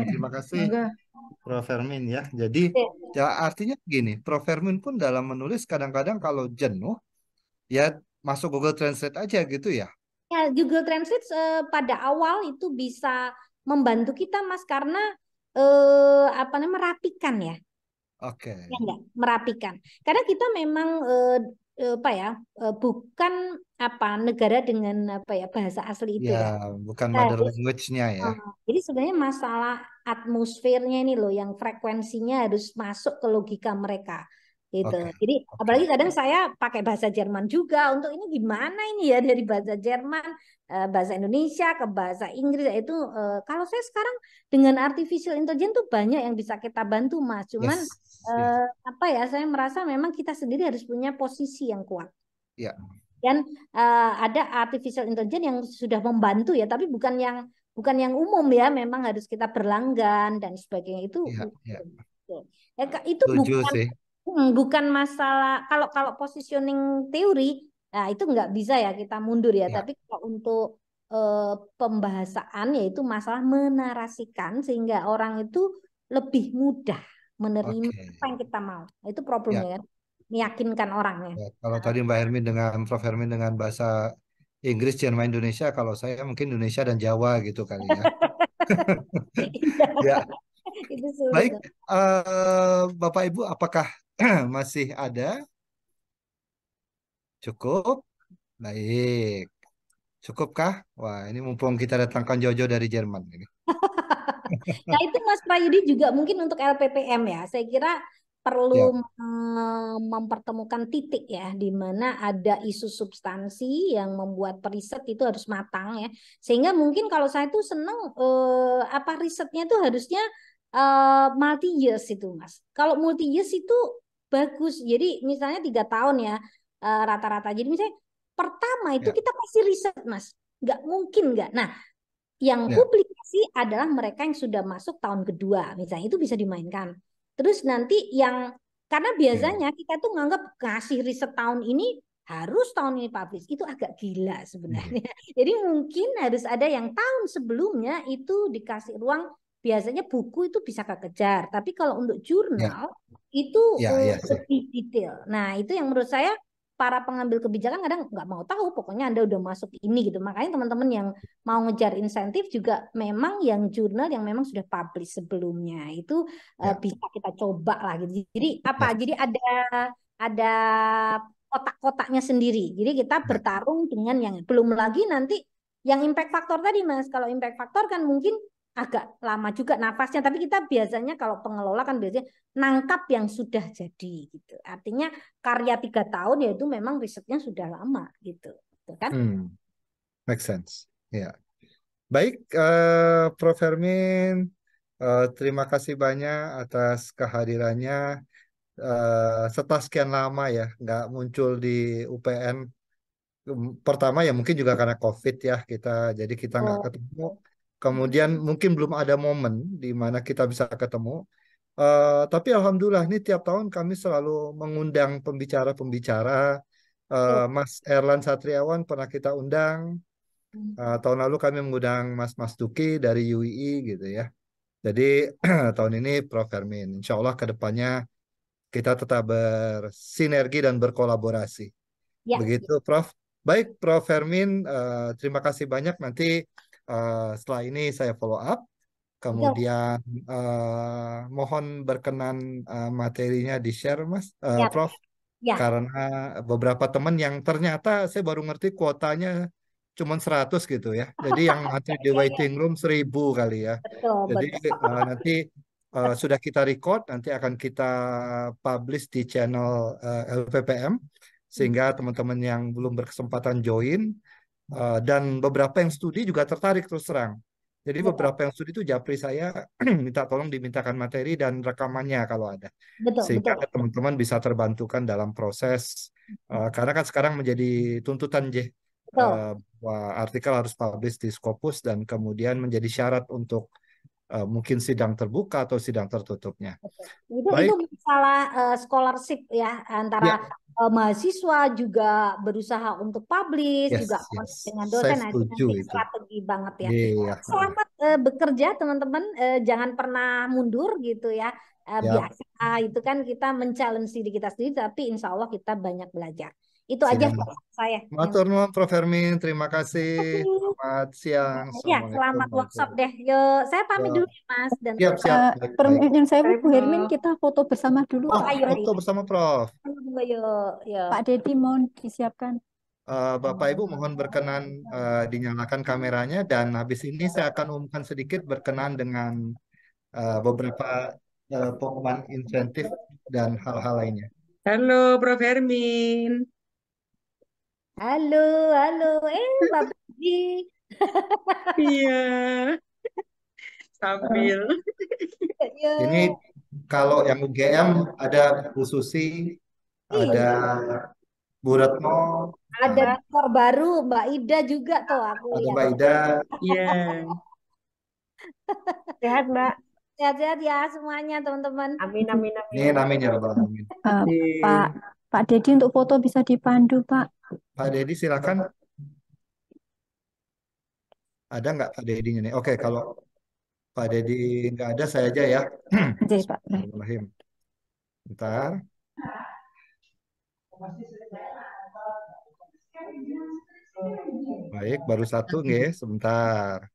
Terima kasih Monggo. Prof. Hermin ya. Jadi ya artinya gini, Prof. Hermin pun dalam menulis kadang-kadang kalau jenuh ya masuk Google Translate aja gitu ya. Ya, Google Translate pada awal itu bisa membantu kita Mas karena apa namanya merapikan ya. Oke. Ya enggak, merapikan. Karena kita memang apa ya, bukan apa negara dengan apa ya bahasa asli itu ya. Ya, bukan Nah, mother language-nya ya. jadi sebenarnya masalah atmosfernya ini loh yang frekuensinya harus masuk ke logika mereka gitu. Oke. Jadi apalagi kadang saya pakai bahasa Jerman juga untuk ini gimana ini ya dari bahasa Jerman bahasa Indonesia ke bahasa Inggris itu kalau saya sekarang dengan artificial intelligence tuh banyak yang bisa kita bantu Mas. Cuman Yes. Yes. apa ya saya merasa memang kita sendiri harus punya posisi yang kuat. Ya. Dan ada artificial intelligence yang sudah membantu ya, tapi bukan yang umum ya, memang harus kita berlanggan dan sebagainya itu. Ya. Ya, itu Setuju sih. bukan masalah kalau positioning teori, nah itu nggak bisa ya kita mundur ya. Ya. Tapi kalau untuk pembahasan yaitu masalah menarasikan sehingga orang itu lebih mudah menerima Oke. apa yang kita mau. Nah, itu problemnya kan, meyakinkan orangnya. Ya, kalau tadi Mbak Hermin dengan Prof. Hermin dengan bahasa Inggris, Jerman, Indonesia, kalau saya mungkin Indonesia dan Jawa gitu kali ya. Ya, Itu sulit. baik. Bapak Ibu, apakah masih ada? Cukup? Baik. Cukupkah? Wah, ini mumpung kita datangkan Jojo dari Jerman ini. Nah itu Mas Prayudi juga mungkin untuk LPPM ya. Saya kira Ya, perlu mempertemukan titik ya, di mana ada isu substansi yang membuat periset itu harus matang ya. Sehingga mungkin kalau saya tuh seneng apa risetnya itu harusnya multi years itu Mas. Kalau multi years itu bagus. Jadi misalnya 3 tahun ya rata-rata. Jadi misalnya pertama itu ya, kita pasti riset Mas. Nggak mungkin nggak. Nah yang ya, publikasi adalah mereka yang sudah masuk tahun kedua, misalnya itu bisa dimainkan. Terus nanti yang karena biasanya kita tuh nganggap ngasih riset tahun ini harus tahun ini publish, itu agak gila sebenarnya. Jadi mungkin harus ada yang tahun sebelumnya itu dikasih ruang. Biasanya buku itu bisa kekejar, tapi kalau untuk ya, jurnal itu ya sih. lebih detail. Nah itu yang menurut saya para pengambil kebijakan kadang nggak mau tahu, pokoknya Anda udah masuk ini gitu. Makanya teman-teman yang mau ngejar insentif juga memang yang jurnal yang memang sudah publish sebelumnya itu Ya, bisa kita coba lah gitu. Jadi apa? ya, Jadi ada kotak-kotaknya sendiri. Jadi kita ya, bertarung dengan yang belum lagi nanti yang impact factor tadi Mas. Kalau impact factor kan mungkin agak lama juga nafasnya. Tapi kita biasanya kalau pengelola kan biasanya nangkap yang sudah jadi gitu. Artinya karya 3 tahun yaitu memang risetnya sudah lama gitu, kan? Make sense. Ya. Baik, Prof. Hermin, terima kasih banyak atas kehadirannya. Setelah sekian lama ya, nggak muncul di UPN. Pertama ya mungkin juga karena COVID ya jadi kita nggak Oh, ketemu. Kemudian mungkin belum ada momen di mana kita bisa ketemu. Tapi alhamdulillah ini tiap tahun kami selalu mengundang pembicara-pembicara. Mas Erlan Satriawan pernah kita undang. Tahun lalu kami mengundang Mas Duki dari UII gitu ya. Jadi tahun ini Prof. Hermin. Insya Allah ke depannya kita tetap bersinergi dan berkolaborasi. ya. Begitu, Prof. Baik, Prof. Hermin, terima kasih banyak. Nanti setelah ini saya follow up. Kemudian mohon berkenan materinya di-share, Mas, Ya. Prof. Ya. Karena beberapa teman yang ternyata saya baru ngerti kuotanya cuma 100 gitu ya. Jadi yang antri di waiting room 1000 kali ya. Betul, Jadi betul. nanti sudah kita record, nanti akan kita publish di channel LPPM sehingga teman-teman yang belum berkesempatan join dan beberapa yang studi juga tertarik terus terang. Jadi beberapa yang studi itu japri saya minta tolong dimintakan materi dan rekamannya kalau ada. Betul, Sehingga betul. teman-teman bisa terbantukan dalam proses. Karena kan sekarang menjadi tuntutan Betul. bahwa artikel harus publish di Scopus dan kemudian menjadi syarat untuk mungkin sidang terbuka atau sidang tertutupnya. Itu Baik, masalah scholarship ya antara ya, mahasiswa juga berusaha untuk publish yes, juga yes. dengan Saya dosen. Nah, itu setuju nanti itu. strategi banget ya. Iya, Selamat bekerja teman-teman. Jangan pernah mundur gitu ya. ya, Biasa itu kan kita men-challenge diri kita sendiri, tapi insya Allah kita banyak belajar. Itu aja siap. saya. Matur nuwun Prof. Hermin, terima kasih. Terima kasih. Selamat siang. Ya, Assalamualaikum selamat workshop warahmatullahi deh. Yuk, saya pamit wabarakatuh. dulu ya Mas dan Siap, siap. Eh, Baik, baik. permintaan saya Bu Hermin, Prof. kita foto bersama dulu. Oh, ayo, foto bersama Prof. yuk, yuk. Pak Dedi mohon disiapkan. Bapak Ibu mohon berkenan dinyalakan kameranya dan habis ini saya akan umumkan sedikit berkenan dengan beberapa pengumuman insentif dan hal-hal lainnya. Halo, Prof. Hermin. Halo, halo. Pak Budi. Iya, sambil. Yuk. Ini kalau yang UGM ada Bu Susi, ada Bu Retno, Ada dokter baru, Mbak Ida juga tuh aku ada lihat. Mbak Ida. Iya. Sehat, Mbak. Sehat-sehat ya semuanya teman-teman. Amin, amin, amin. Ini namanya ya Rabbal Alamin. Pak Dedi untuk foto bisa dipandu Pak. Pak Dedi silakan. Ada nggak Pak Dedinya nih? Oke, kalau Pak Dedi nggak ada saya aja ya. Oke Pak. Bismillahirrahmanirrahim. Bentar. Baik, baru satu nggih, sebentar.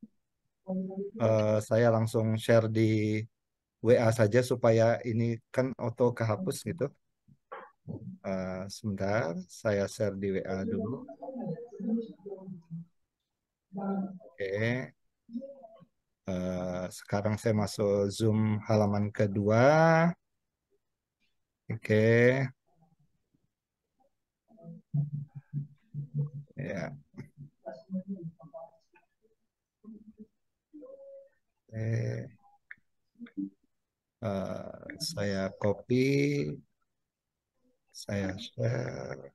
Saya langsung share di WA saja supaya ini kan auto kehapus gitu. Sebentar, saya share di WA dulu. Oke. Sekarang saya masuk Zoom halaman kedua. Oke. Ya. Saya copy, saya share.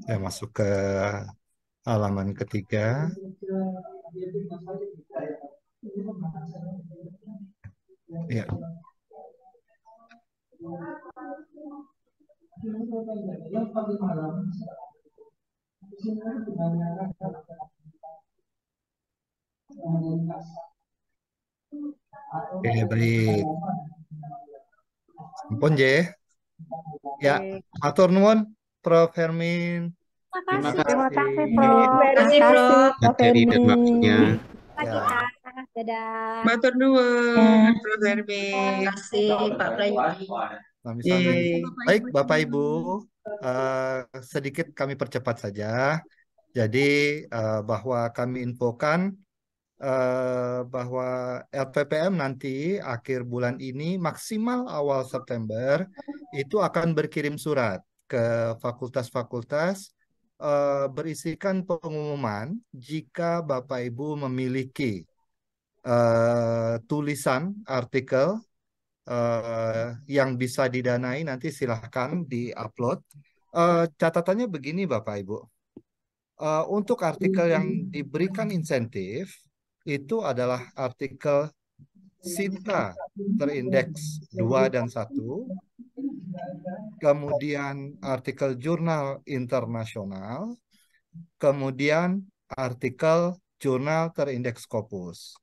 Saya masuk ke halaman ketiga. Ya. Oke, baik. Ampun, J. Ya, atur nuwun, Prof. Hermin. Terima kasih. Terima kasih Prof. Terima kasih Prof. Materi dan waktunya. Ya. Dadah. Matur nuwun, Prof. Hermin. Terima kasih Pak Prayudi. Sami-sami. Yeay. Baik, Bapak Ibu, sedikit kami percepat saja. Jadi bahwa kami infokan bahwa LPPM nanti akhir bulan ini maksimal awal September itu akan berkirim surat ke fakultas-fakultas berisikan pengumuman jika Bapak Ibu memiliki tulisan artikel yang bisa didanai, nanti silahkan di-upload. Catatannya begini Bapak Ibu. Untuk artikel yang diberikan insentif itu adalah artikel Sinta terindeks 2 dan 1, kemudian artikel jurnal internasional, kemudian artikel jurnal terindeks Scopus.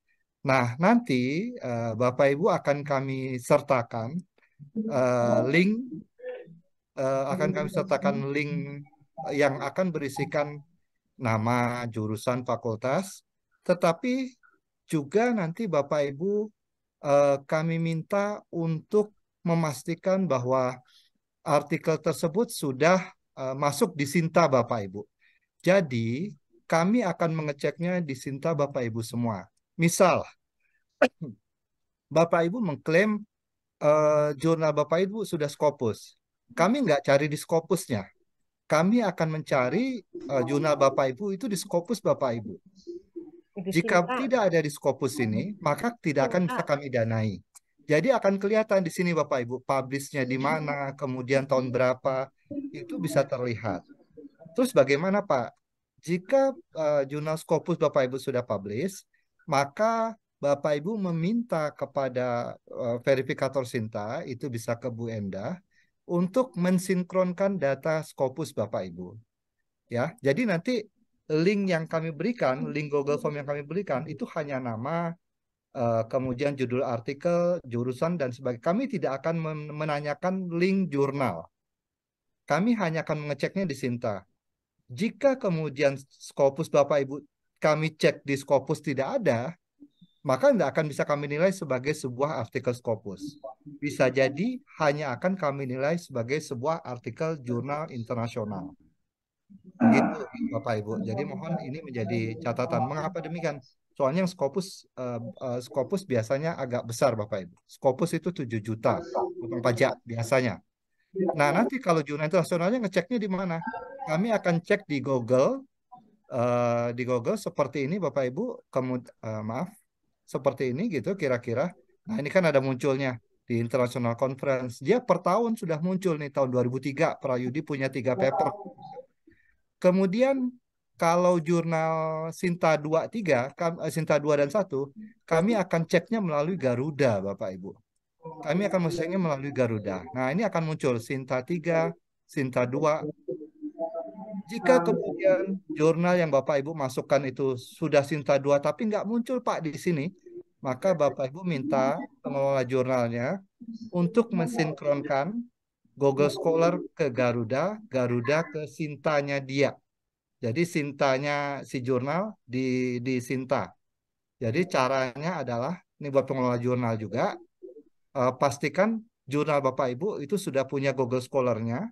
Nah, nanti Bapak Ibu akan kami sertakan link yang akan berisikan nama, jurusan, fakultas, tetapi juga nanti Bapak Ibu kami minta untuk memastikan bahwa artikel tersebut sudah masuk di Sinta Bapak Ibu. Jadi kami akan mengeceknya di Sinta Bapak Ibu semua. Misal, Bapak Ibu mengklaim jurnal Bapak Ibu sudah Scopus. Kami nggak cari di Scopusnya. Kami akan mencari jurnal Bapak Ibu itu di Scopus Bapak Ibu. Jika tidak ada di Scopus ini, maka tidak akan bisa kami danai. Jadi akan kelihatan di sini Bapak Ibu, publish-nya di mana, kemudian tahun berapa, itu bisa terlihat. Terus bagaimana Pak? Jika jurnal Scopus Bapak Ibu sudah publish, maka Bapak Ibu meminta kepada verifikator Sinta, itu bisa ke Bu Endah, untuk mensinkronkan data Scopus Bapak Ibu. Ya, jadi nanti link yang kami berikan, link Google Form yang kami berikan, itu hanya nama, kemudian judul artikel, jurusan, dan sebagainya. Kami tidak akan menanyakan link jurnal. Kami hanya akan mengeceknya di Sinta. Jika kemudian Scopus Bapak Ibu kami cek di Scopus tidak ada, maka tidak akan bisa kami nilai sebagai sebuah artikel Scopus. Bisa jadi hanya akan kami nilai sebagai sebuah artikel jurnal internasional. Begitu Bapak Ibu. Jadi mohon ini menjadi catatan. Mengapa demikian? Soalnya yang Scopus biasanya agak besar Bapak Ibu. Scopus itu 7 juta potong pajak biasanya. Nah, nanti kalau jurnal internasionalnya ngeceknya di mana? Kami akan cek di Google seperti ini Bapak Ibu, maaf, seperti ini gitu kira-kira. Nah, ini kan ada munculnya di International Conference. Dia per tahun sudah muncul nih, tahun 2003 Prayudi punya 3 paper. Kemudian kalau jurnal Sinta 2 dan 1, kami akan ceknya melalui Garuda Bapak Ibu. Kami akan mengeceknya melalui Garuda. Nah, ini akan muncul Sinta 3, Sinta 2. Jika kemudian jurnal yang Bapak Ibu masukkan itu sudah Sinta 2 tapi nggak muncul Pak di sini, maka Bapak Ibu minta pengelola jurnalnya untuk mensinkronkan Google Scholar ke Garuda, Garuda ke Sintanya dia. Jadi Sintanya si jurnal di Sinta. Jadi caranya adalah, ini buat pengelola jurnal juga, pastikan jurnal Bapak Ibu itu sudah punya Google Scholar-nya.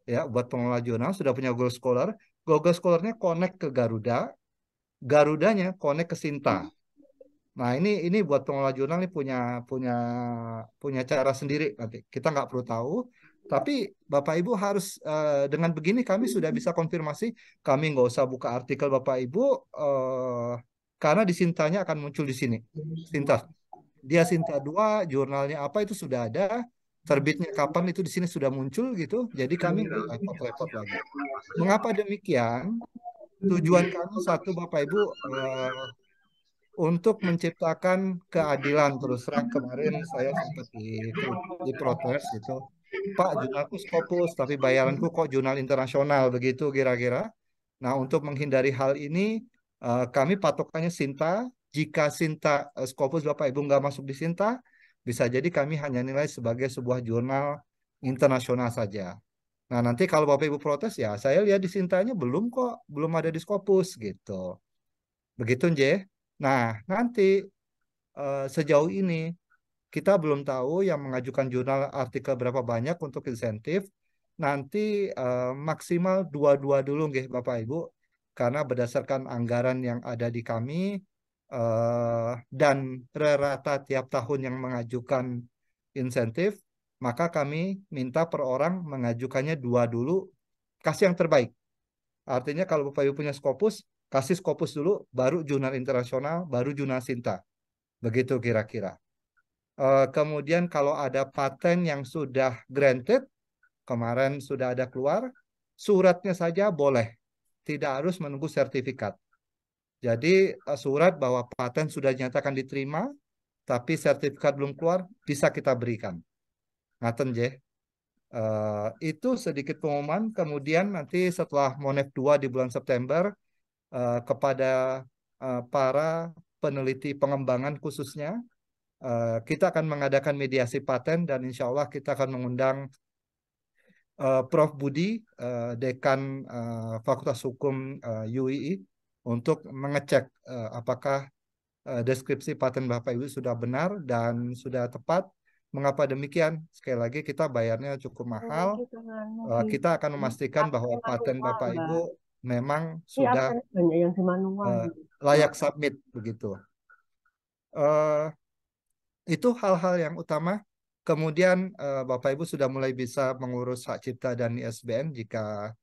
Ya, buat pengelola jurnal sudah punya Google Scholar. Google Scholar-nya connect ke Garuda, Garudanya connect ke Sinta. Nah, ini buat pengelola jurnal ini punya cara sendiri nanti. Kita nggak perlu tahu, tapi Bapak Ibu harus dengan begini kami sudah bisa konfirmasi. Kami nggak usah buka artikel Bapak Ibu karena di Sintanya akan muncul di sini. Sinta. Dia Sinta 2, jurnalnya apa itu sudah ada. Terbitnya kapan itu di sini sudah muncul gitu. Jadi kami nggak repot-repot lagi. Mengapa demikian? Tujuan kami satu Bapak Ibu untuk menciptakan keadilan. Terus terang kemarin saya sempat diprotes gitu. Pak, jurnalku Scopus tapi bayaranku kok jurnal internasional begitu kira-kira. Nah, untuk menghindari hal ini kami patokannya Sinta. Jika Sinta Scopus Bapak Ibu nggak masuk di Sinta, bisa jadi kami hanya nilai sebagai sebuah jurnal internasional saja. Nah, nanti kalau Bapak Ibu protes ya saya lihat di Sintanya belum kok, belum ada di Scopus gitu. Begitu, Nje. Nah, nanti sejauh ini kita belum tahu yang mengajukan jurnal artikel berapa banyak untuk insentif. Nanti maksimal 2 dulu nggih Bapak Ibu. karena berdasarkan anggaran yang ada di kami dan rata tiap tahun yang mengajukan insentif, maka kami minta per orang mengajukannya 2 dulu, kasih yang terbaik. Artinya kalau Bapak Ibu punya Scopus, kasih Scopus dulu, baru jurnal internasional, baru jurnal Sinta. Begitu kira-kira. Kemudian kalau ada paten yang sudah granted, kemarin sudah ada keluar, suratnya saja boleh. Tidak harus menunggu sertifikat. Jadi surat bahwa paten sudah dinyatakan diterima, tapi sertifikat belum keluar, bisa kita berikan. Ngaten je. Itu sedikit pengumuman. Kemudian nanti setelah Monef 2 di bulan September, kepada para peneliti pengembangan khususnya, kita akan mengadakan mediasi paten dan insya Allah kita akan mengundang Prof. Budi, Dekan Fakultas Hukum UII, untuk mengecek apakah deskripsi paten Bapak Ibu sudah benar dan sudah tepat. Mengapa demikian? Sekali lagi kita bayarnya cukup mahal. Kita akan memastikan bahwa paten Bapak Ibu memang sudah layak submit begitu. Itu hal-hal yang utama. Kemudian Bapak Ibu sudah mulai bisa mengurus hak cipta dan ISBN jika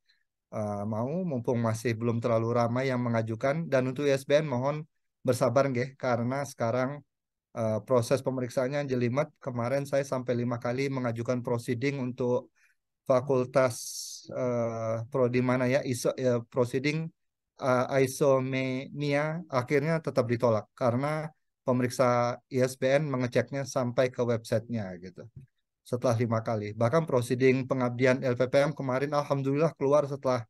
mau, mumpung masih belum terlalu ramai yang mengajukan. Dan untuk ISBN mohon bersabar nggih, karena sekarang proses pemeriksaannya jelimet. Kemarin saya sampai 5 kali mengajukan proceeding untuk fakultas prodi mana ya, proceeding isomnia, akhirnya tetap ditolak karena pemeriksa ISBN mengeceknya sampai ke websitenya gitu. Setelah 5 kali. Bahkan proceeding pengabdian LPPM kemarin alhamdulillah keluar setelah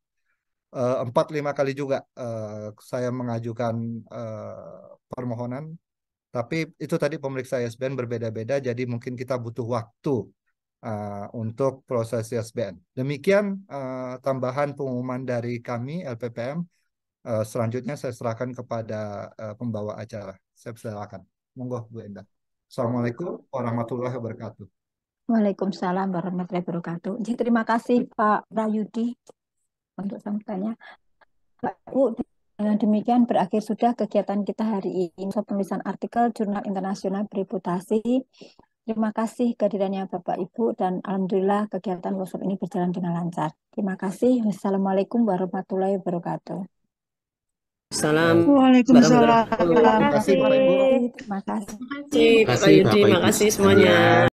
4-5 kali juga saya mengajukan permohonan. Tapi itu tadi pemeriksa ISBN berbeda-beda, jadi mungkin kita butuh waktu untuk proses ISBN. Demikian tambahan pengumuman dari kami LPPM. Selanjutnya saya serahkan kepada pembawa acara. Saya silakan. Monggo Bu Endah. Assalamualaikum warahmatullahi wabarakatuh. Waalaikumsalam warahmatullahi wabarakatuh. Jadi, terima kasih Pak Prayudi untuk sambutannya. Bu, dengan demikian berakhir sudah kegiatan kita hari ini. Penulisan artikel Jurnal Internasional Bereputasi. Terima kasih kehadirannya Bapak Ibu dan alhamdulillah kegiatan workshop ini berjalan dengan lancar. Terima kasih. Wassalamualaikum warahmatullahi wabarakatuh. Salam Waalaikumsalam. warahmatullahi wabarakatuh. Terima kasih Bapak Ibu. Terima kasih. Terima kasih Pak Yudi, Bapak terima Ibu kasih sekalian. semuanya.